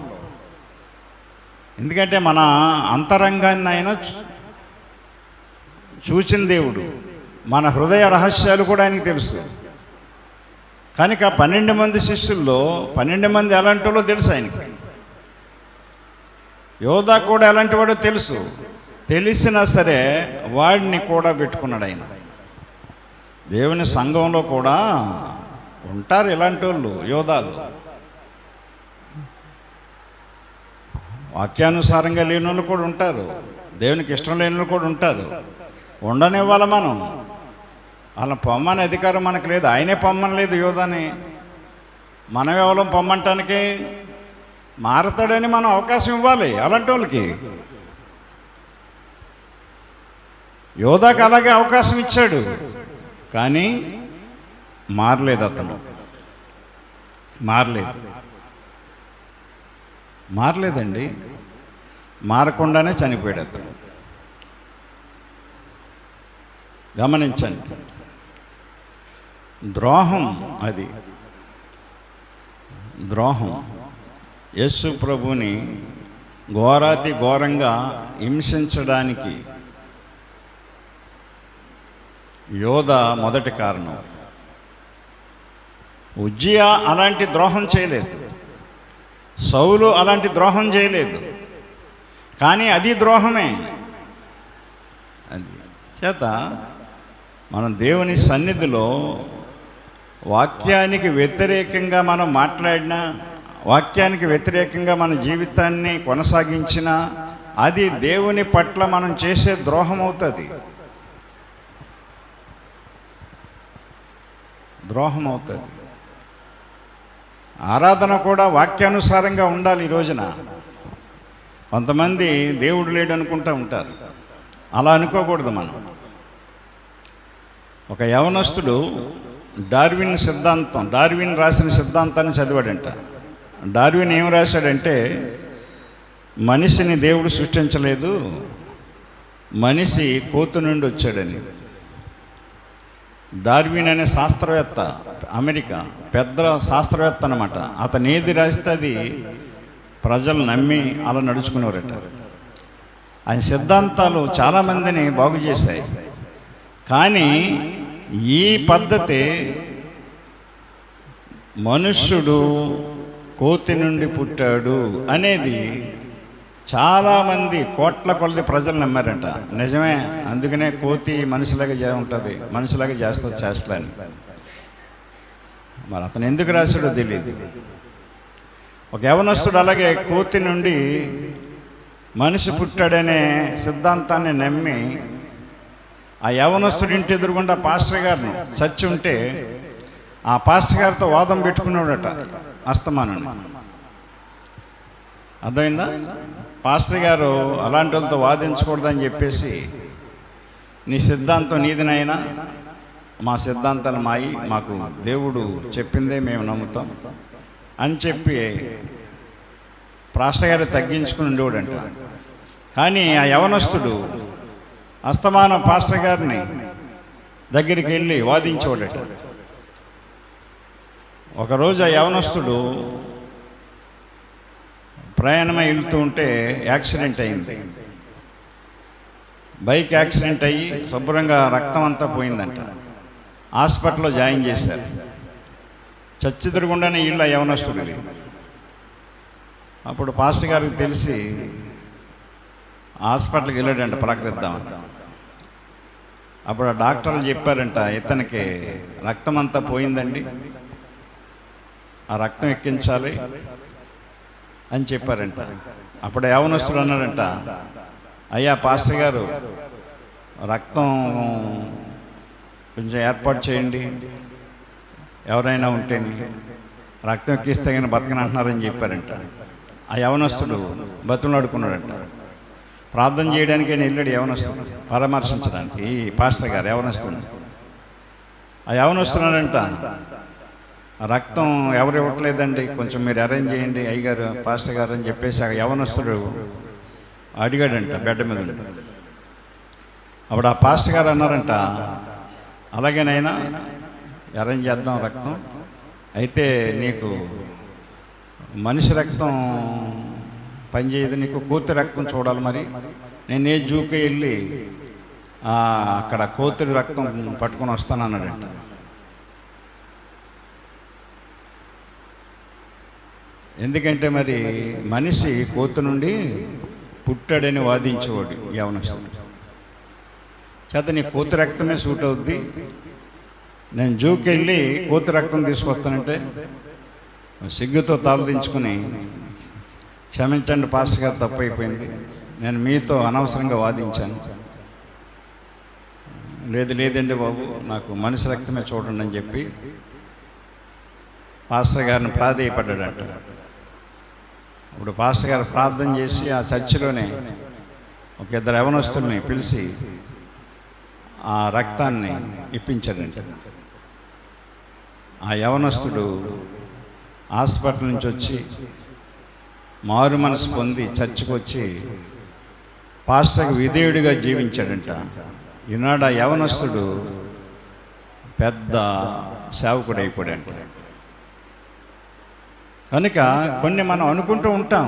ఎందుకంటే మన అంతరంగాన్ని ఆయన చూసిన దేవుడు, మన హృదయ రహస్యాలు కూడా ఆయనకి తెలుసు. కనుక 12 మంది శిష్యుల్లో 12 మంది ఎలాంటి వాళ్ళో తెలుసు ఆయనకి. యోధా కూడా ఎలాంటి వాడో తెలుసు, తెలిసినా సరే వాడిని కూడా పెట్టుకున్నాడు ఆయన. దేవుని సంఘంలో కూడా ఉంటారు ఇలాంటి వాళ్ళు, యోధాలు. వాక్యానుసారంగా లేని వాళ్ళు కూడా ఉంటారు, దేవునికి ఇష్టం లేని వాళ్ళు కూడా ఉంటారు. ఉండనివ్వాలి మనం. వాళ్ళని పొమ్మని అధికారం మనకు లేదు, ఆయనే పొమ్మని లేదు యోధాని. మనం ఎవరం పొమ్మంటానికి? మారతాడని మనం అవకాశం ఇవ్వాలి అలాంటి వాళ్ళకి. యోధాకి అలాగే అవకాశం ఇచ్చాడు, కానీ మారలేదు అతను. మారలేదండి. మారకుండానే చనిపోయాడు అతను. గమనించండి, ద్రోహం. అది ద్రోహం. యేసు ప్రభుని ఘోరాతి ఘోరంగా హింసించడానికి యోధ మొదటి కారణం. ఉజ్జియా అలాంటి ద్రోహం చేయలేదు, సౌలు అలాంటి ద్రోహం చేయలేదు, కానీ అది ద్రోహమే. అది చేత మనం దేవుని సన్నిధిలో వాక్యానికి వ్యతిరేకంగా మనం మాట్లాడినా, వాక్యానికి వ్యతిరేకంగా మన జీవితాన్ని కొనసాగించినా అది దేవుని పట్ల మనం చేసే ద్రోహం అవుతుంది. ద్రోహం అవుతుంది. ఆరాధన కూడా వాక్యానుసారంగా ఉండాలి. ఈ రోజున కొంతమంది దేవుడు లేడు అనుకుంటూ ఉంటారు. అలా అనుకోకూడదు మనం. ఒక యవనస్తుడు డార్విన్ రాసిన సిద్ధాంతాన్ని చదివాడంట. డార్విన్ ఏం రాశాడంటే, మనిషిని దేవుడు సృష్టించలేదు, మనిషి కోతు నుండి వచ్చాడని. డార్విన్ అనే శాస్త్రవేత్త, అమెరికా పెద్ద శాస్త్రవేత్త అన్నమాట. అతను ఏది రాస్తే అది ప్రజలు నమ్మి అలా నడుచుకునేవారట. ఆయన సిద్ధాంతాలు చాలామందిని బాగు చేశాయి. కానీ ఈ పద్ధతి, మనుష్యుడు కోతి నుండి పుట్టాడు అనేది చాలామంది కోట్ల కొలది ప్రజలు నమ్మారట. నిజమే, అందుకనే కోతి మనిషిలాగా ఉంటుంది, మనిషిలాగా చేస్తుంది చేస్తలని. మరి అతను ఎందుకు రాశాడో తెలియదు. ఒక యవనస్తుడు అలాగే కోతి నుండి మనిషి పుట్టాడనే సిద్ధాంతాన్ని నమ్మి ఆ యవనస్తుడి ఇంటి ఎదురుగుండా పాస్టర్ గారిని చచ్చి ఉంటే ఆ పాస్టర్ గారితో వాదం పెట్టుకున్నాడట అస్తమానం. అర్థమైందా? పాస్టర్ గారు అలాంటి వాళ్ళతో వాదించకూడదని చెప్పేసి, నీ సిద్ధాంతం నీదినైనా మా సిద్ధాంతాలు మాయి, మాకు దేవుడు చెప్పిందే మేము నమ్ముతాం అని చెప్పి పాస్టర్ గారు తగ్గించుకుని ఉండేవాడంట. కానీ ఆ యవనస్తుడు అస్తమానం పాస్టర్ గారిని దగ్గరికి వెళ్ళి వాదించేవాడట. ఒకరోజు ఆ యవనస్తుడు ప్రయాణమై వెళ్తూ ఉంటే యాక్సిడెంట్ అయింది. బైక్ యాక్సిడెంట్ అయ్యి శుభ్రంగా రక్తం అంతా పోయిందంట. హాస్పిటల్లో జాయిన్ చేశారు. చచ్చిదురుగుండానే ఇల్లు ఆ యవనస్తుడిది. అప్పుడు పాస్టర్ గారికి తెలిసి హాస్పిటల్కి వెళ్ళాడంట పలకరిద్దామని. అప్పుడు ఆ డాక్టర్లు చెప్పారంట, ఇతనికి రక్తం అంతా పోయిందండి, ఆ రక్తం ఎక్కించాలి అని చెప్పారంట. అప్పుడు యవనస్తుడు అన్నాడంట, అయ్యా పాస్టర్ గారు, రక్తం కొంచెం ఏర్పాటు చేయండి, ఎవరైనా ఉంటేని రక్తం ఎక్కిస్తే కానీ బతకనంటున్నారని చెప్పారంట. ఆ యవనస్తుడు బతులాడుకున్నాడంట. ప్రార్థన చేయడానికి ఆయన వెళ్ళాడు యవనస్తుడు, పరామర్శించడానికి. ఈ పాస్టర్ గారు యవనస్తుడు, ఆ యవనస్తున్నాడంట, రక్తం ఎవరు ఇవ్వట్లేదండి, కొంచెం మీరు అరేంజ్ చేయండి అయ్యగారు, పాస్టర్ గారు అని చెప్పేసి ఆ యవనస్తుడు అడిగాడంట బెడ్ మీద ఉండి. అప్పుడు ఆ పాస్టర్ గారు అన్నారంట, అలాగేనైనా అరేంజ్ చేద్దాం రక్తం, అయితే నీకు మనిషి రక్తం పనిచేయదు, నీకు కోతి రక్తం చూడాలి. మరి నేను ఏ జూకి వెళ్ళి అక్కడ కోతి రక్తం పట్టుకొని వస్తాను అన్నాడంట. ఎందుకంటే మరి మనిషి కోతి నుండి పుట్టాడని వాదించేవాడు యవనస్తుడు. చేత నీ కూతురు రక్తమే సూట్ అవుద్ది, నేను జూకి వెళ్ళి కూతురు రక్తం తీసుకొస్తానంటే సిగ్గుతో తలదించుకుని, క్షమించండి పాస్టర్ గారు, తప్పు అయిపోయింది, నేను మీతో అనవసరంగా వాదించాను, లేదండి బాబు, నాకు మనిషి రక్తమే చూడండి అని చెప్పి పాస్టర్ గారిని ప్రాధేయపడ్డాడంట. ఇప్పుడు పాస్టర్ గారు ప్రార్థన చేసి ఆ చర్చిలోనే ఒక ఇద్దరు యవనస్తుల్ని పిలిచి ఆ రక్తాన్ని ఇప్పించాడంట. ఆ యవనస్తుడు హాస్పిటల్ నుంచి వచ్చి మారు మనసు పొంది చర్చికి వచ్చి పాస్టర్కి విధేయుడిగా జీవించాడంట. ఈనాడు ఆ యవనస్తుడు పెద్ద సేవకుడు అయిపోయాడంట. కనుక కొన్ని మనం అనుకుంటూ ఉంటాం,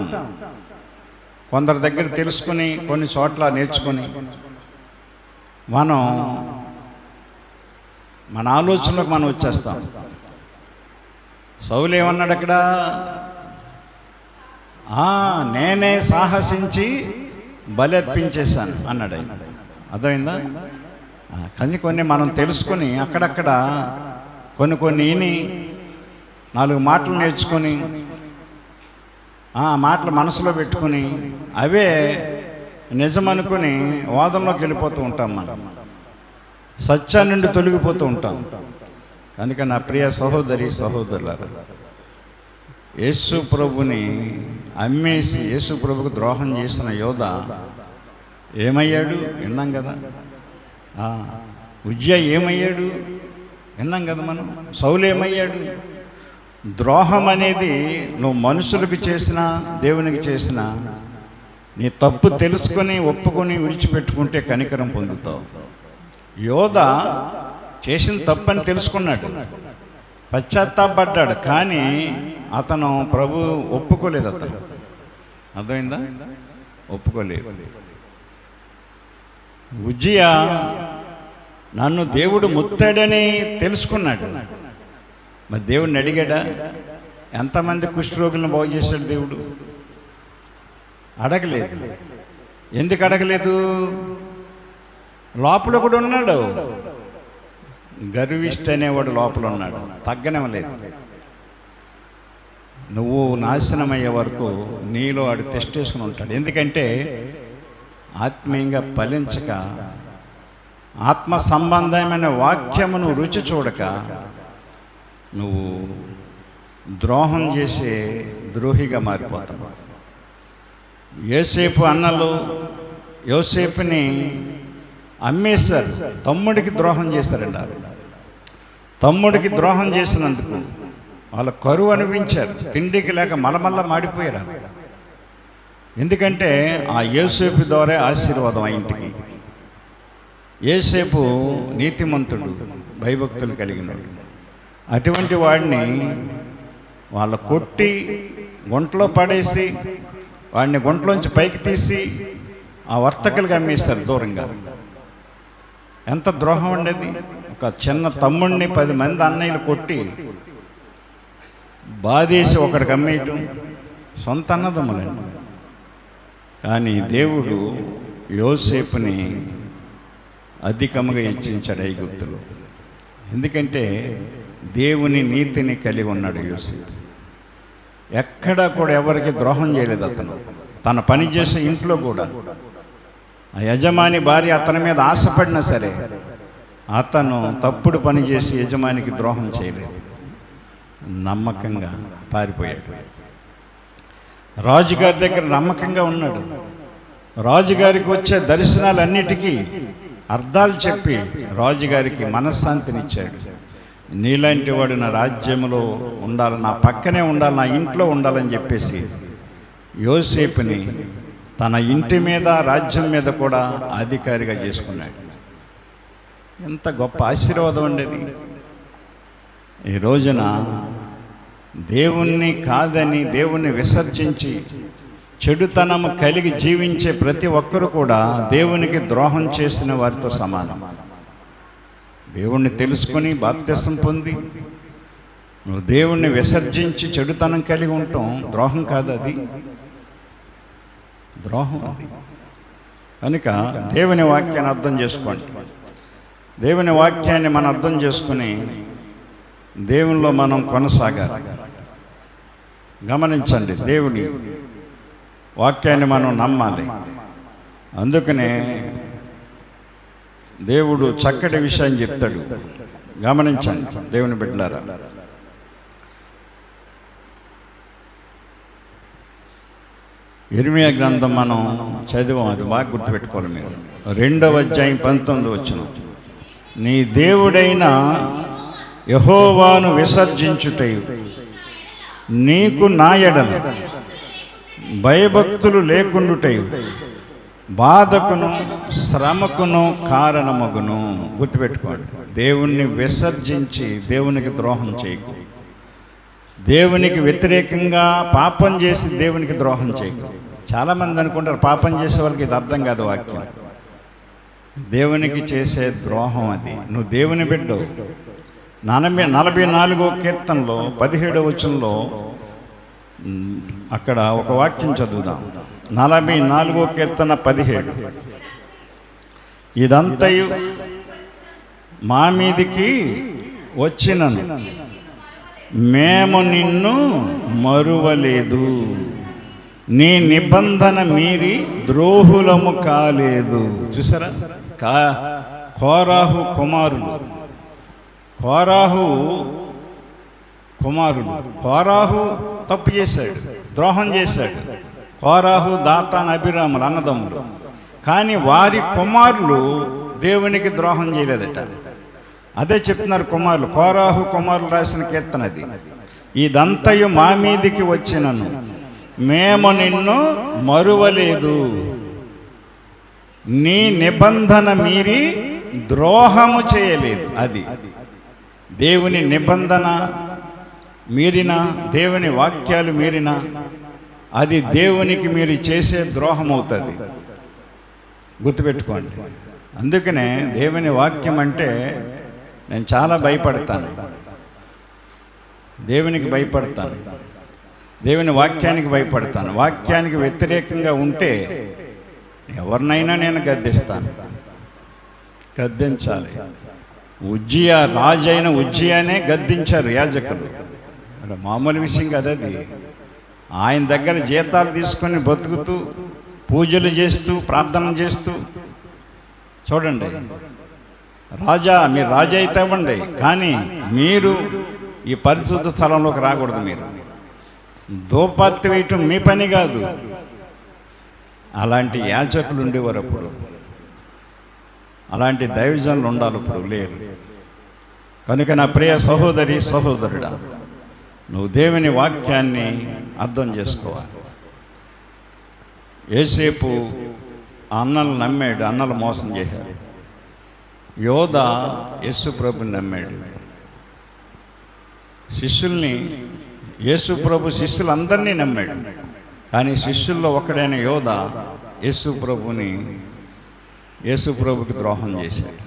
కొందరి దగ్గర తెలుసుకుని కొన్ని చోట్ల నేర్చుకొని మనం మన ఆలోచనలోకి మనం వచ్చేస్తాం. సౌలు ఏమన్నాడు అక్కడ? నేనే సాహసించి బలర్పించేశాను అన్నాడు ఆయన. అర్థమైందా? కానీ కొన్ని మనం తెలుసుకొని అక్కడక్కడ కొన్ని విని 4 మాటలు నేర్చుకొని ఆ మాటలు మనసులో పెట్టుకొని అవే నిజమనుకుని వాదంలోకి వెళ్ళిపోతూ ఉంటాం. మనం సత్యం నుండి తొలగిపోతూ ఉంటాం. కనుక నా ప్రియ సహోదరి సహోదరులారా, యేసు ప్రభుని అమ్మేసి యేసు ప్రభుకు ద్రోహం చేసిన యోధ ఏమయ్యాడు విన్నాం కదా. ఉజ్జయ ఏమయ్యాడు విన్నాం కదా మనం. సౌలు ఏమయ్యాడు? ద్రోహం అనేది నువ్వు మనుషులకు చేసినా దేవునికి చేసినా నీ తప్పు తెలుసుకొని ఒప్పుకొని విడిచిపెట్టుకుంటే కనికరం పొందుతావు. యోధ చేసిన తప్పని తెలుసుకున్నాడు, పశ్చాత్తాపడ్డాడు, కానీ అతను ప్రభు ఒప్పుకోలేదు. అతను అర్థమైందా? ఒప్పుకోలేదు. ఉజ్జియా నన్ను దేవుడు ముత్తాడని తెలుసుకున్నాడు. మరి దేవుడిని అడిగాడా? ఎంతమంది కుష్ఠరోగులను బాగు చేశాడు దేవుడు? అడగలేదు. ఎందుకు అడగలేదు? లోపల కూడా ఉన్నాడు, గర్విష్ఠ అనేవాడు లోపల ఉన్నాడు, తగ్గనివ్వలేదు. నువ్వు నాశనమయ్యే వరకు నీలో వాడు టెస్ట్ చేసుకుని ఉంటాడు. ఎందుకంటే ఆత్మీయంగా ఫలించక, ఆత్మ సంబంధమైన వాక్యమును రుచి చూడక నువ్వు ద్రోహం చేసే ద్రోహిగా మారిపోతావు. యోసేపు అన్నలు యోసేపుని అమ్మేశారు, తమ్ముడికి ద్రోహం చేశారంటారు. తమ్ముడికి ద్రోహం చేసినందుకు వాళ్ళ కరువు అనిపించారు, తిండికి లేక మలమల్ల మాడిపోయారు. ఎందుకంటే ఆ యోసేపు ద్వారా ఆశీర్వాదం ఆ ఇంటికి. యోసేపు నీతిమంతుడు, భయభక్తులు కలిగినాడు. అటువంటి వాడిని వాళ్ళ కొట్టి గుంటలో పడేసి వాడిని గుంటలోంచి పైకి తీసి ఆ వర్తకులుగా అమ్మేస్తారు దూరంగా. ఎంత ద్రోహం ఉండేది! ఒక చిన్న తమ్ముడిని 10 మంది అన్నయ్యలు కొట్టి బాధేసి ఒకడికి అమ్మేయటం సొంత అన్నదమ్ములండి. కానీ దేవుడు యోసేపుని అధికముగా హెచ్చించాడు ఐగుప్తులో. ఎందుకంటే దేవుని నీతిని కలిగి ఉన్నాడు యోసేపు. ఎక్కడా కూడా ఎవరికి ద్రోహం చేయలేదు అతను. తన పని చేసే ఇంట్లో కూడా ఆ యజమాని భార్య అతని మీద ఆశపడినా సరే అతను తప్పుడు పని చేసి యజమానికి ద్రోహం చేయలేదు, నమ్మకంగా పారిపోయాడు. రాజుగారి దగ్గర నమ్మకంగా ఉన్నాడు. రాజుగారికి వచ్చే దర్శనాలన్నిటికీ అర్థాలు చెప్పి రాజుగారికి మనశ్శాంతినిచ్చాడు. నీలాంటి వాడు నా రాజ్యంలో ఉండాలి, నా పక్కనే ఉండాలి, నా ఇంట్లో ఉండాలని చెప్పేసి యోసేపుని తన ఇంటి మీద రాజ్యం మీద కూడా అధికారిగా చేసుకున్నాడు. ఎంత గొప్ప ఆశీర్వాదం ఉండేది! ఈ రోజున దేవుణ్ణి కాదని దేవుణ్ణి విసర్జించి చెడుతనము కలిగి జీవించే ప్రతి ఒక్కరు కూడా దేవునికి ద్రోహం చేసిన వారితో సమానం. దేవుణ్ణి తెలుసుకొని బాప్తిసం పొంది నువ్వు దేవుణ్ణి విసర్జించి చెడుతనం కలిగి ఉంటాం ద్రోహం కాదు. అది ద్రోహం అది. కనుక దేవుని వాక్యాన్ని అర్థం చేసుకోండి. దేవుని వాక్యాన్ని మనం అర్థం చేసుకుని దేవునిలో మనం కొనసాగాలి. గమనించండి, దేవుని వాక్యాన్ని మనం నమ్మాలి. అందుకనే దేవుడు చక్కటి విషయం చెప్తాడు. గమనించండి దేవుని బిడ్డలారా. ఇర్మియా గ్రంథం మనం చదివాం, అది బాగా గుర్తుపెట్టుకోవాలి మీరు. 2వ అధ్యాయం 19వ వచనం. నీ దేవుడైన యెహోవాను విసర్జించుటయు నీకు నా ఎడల భయభక్తులు లేకుండుటయు బాధకును శ్రమకును కారణమగును. గుర్తుపెట్టుకోండి, దేవుణ్ణి విసర్జించి దేవునికి ద్రోహం చేయకు. దేవునికి వ్యతిరేకంగా పాపం చేసి దేవునికి ద్రోహం చేయకు. చాలామంది అనుకుంటారు పాపం చేసే వాళ్ళకి ఇది అర్థం కాదు వాక్యం. దేవునికి చేసే ద్రోహం అది. నువ్వు దేవుని బిడ్డవు. 44వ కీర్తనలో 17వ వచనంలో అక్కడ ఒక వాక్యం చదువుదాం. 44వ కీర్తన 17. ఇదంతయు మా మీదికి వచ్చినను మేము నిన్ను మరువలేదు, నీ నిబంధన మీరి ద్రోహులము కాలేదు. చూసారా, కోరాహు కుమారులు కోరాహు తప్పు చేశాడు, ద్రోహం చేశాడు. కోరాహు, దాతాన్, అబీరాములు అన్నదమ్ములు. కానీ వారి కుమారులు దేవునికి ద్రోహం చేయలేదట. అదే చెప్తున్నారు కుమారులు. కోరాహు కుమారులు రాసిన కీర్తన అది. ఇదంతయు మా మీదికి వచ్చినను మేము నిన్ను మరువలేదు, నీ నిబంధన మీరి ద్రోహము చేయలేదు. అది దేవుని నిబంధన మీరిన, దేవుని వాక్యాలు మీరిన, అది దేవునికి మీరు చేసే ద్రోహం అవుతుంది. గుర్తుపెట్టుకోండి. అందుకనే దేవుని వాక్యం అంటే నేను చాలా భయపడతాను. దేవునికి భయపడతాను, దేవుని వాక్యానికి భయపడతాను. వాక్యానికి వ్యతిరేకంగా ఉంటే ఎవరినైనా నేను గద్దిస్తాను, గద్దించాలి. రాజైన ఉజ్జియానే గద్దించారు యాజకులు. మామూలు విషయం కదది. ఆయన దగ్గర జీతాలు తీసుకొని బతుకుతూ, పూజలు చేస్తూ, ప్రార్థనలు చేస్తూ. చూడండి, రాజా, మీరు రాజా అయితే ఇవ్వండి, కానీ మీరు ఈ పరిశుద్ధ స్థలంలోకి రాకూడదు. మీరు దోపార్తి వేయటం మీ పని కాదు. అలాంటి యాజకులు ఉండేవారు అప్పుడు. అలాంటి దైవజనులు ఉండాలి, ఇప్పుడు లేరు. కనుక నా ప్రియ సహోదరి, సహోదరుడా, నువ్వు దేవుని వాక్యాన్ని అర్థం చేసుకోవాలి. యేసేపు అన్నలు నమ్మాడు, అన్నలు మోసం చేశారు. యోధ యేసు ప్రభుని నమ్మాడు. శిష్యుల్ని, యేసు ప్రభు శిష్యులందరినీ నమ్మాడు. కానీ శిష్యుల్లో ఒకడైన యోధ యేసు ప్రభుకి ద్రోహం చేశాడు.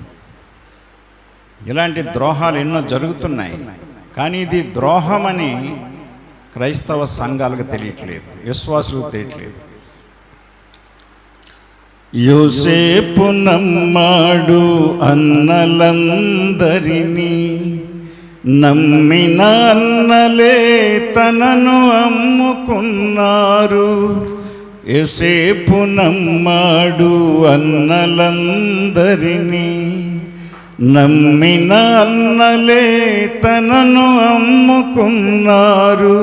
ఇలాంటి ద్రోహాలు ఎన్నో జరుగుతున్నాయి. కానీ ఇది ద్రోహమని క్రైస్తవ సంఘాలకు తెలియట్లేదు, విశ్వాసులకు తెలియట్లేదు. యోసేపు నమ్మాడు అన్నలందరినీ, నమ్మిన అన్నలే తనను అమ్ముకున్నారు. యోసేపు నమ్మాడు అన్నలందరినీ, నమ్మిన అన్నలే తనను అమ్ముకున్నారు.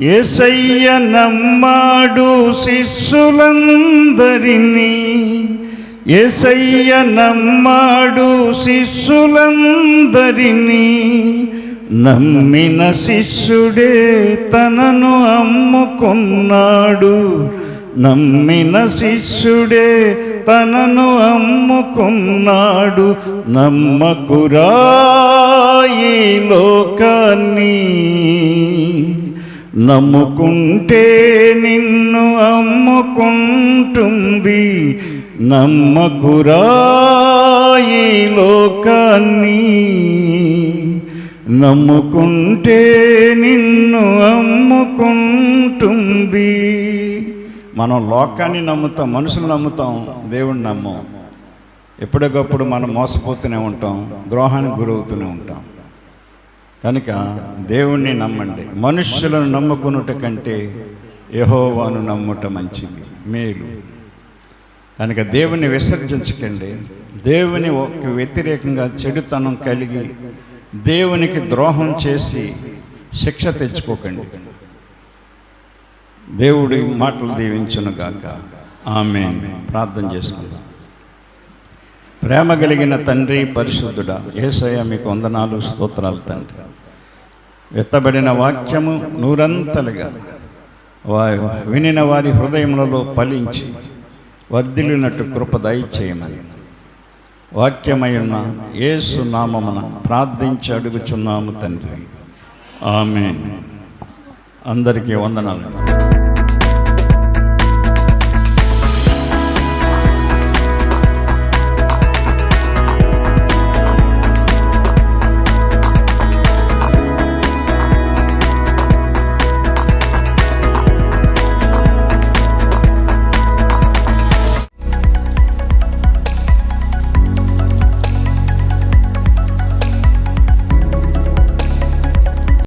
యేసయ్య నమ్మాడు శిష్యులందరినీ, యేసయ్య నమ్మాడు శిష్యులందరినీ, నమ్మిన శిష్యుడే తనను అమ్ముకున్నాడు. నమ్మిన శిష్యుడే తనను అమ్ముకున్నాడు. నమ్మకురా ఈ లోకాన్ని, నమ్ముకుంటే నిన్ను అమ్ముకుంటుంది. నమ్మకురా ఈ లోకాన్ని, నమ్ముకుంటే నిన్ను అమ్ముకుంటుంది. మనం లోకాన్ని నమ్ముతాం, మనుషులు నమ్ముతాం, దేవుణ్ణి నమ్మం. ఎప్పటికప్పుడు మనం మోసపోతూనే ఉంటాం, ద్రోహానికి గురవుతూనే ఉంటాం. కనుక దేవుణ్ణి నమ్మండి. మనుష్యులను నమ్ముకున్నట కంటే యెహోవాను నమ్ముట మంచిది, మేలు. కనుక దేవుని విసర్జించకండి. దేవుని వ్యతిరేకంగా చెడుతనం కలిగి దేవునికి ద్రోహం చేసి శిక్ష తెచ్చుకోకండి. దేవుడి మాటలు దీవించునుగాక. ఆమేన్. ప్రార్థన చేసుకుందాం. ప్రేమ కలిగిన తండ్రి, పరిశుద్ధుడా, యేసయ్య మీకు వందనాలు, స్తోత్రాలు తండ్రి. ఎత్తబడిన వాక్యము నూరంతలుగా వినిన వారి హృదయములలో ఫలించి వర్ధిల్లినట్టు కృప దయచేయమని వాక్యమయున్న యేసు నామమున ప్రార్థించి అడుగుచున్నాము తండ్రి. ఆమేన్. అందరికీ వందనాలు.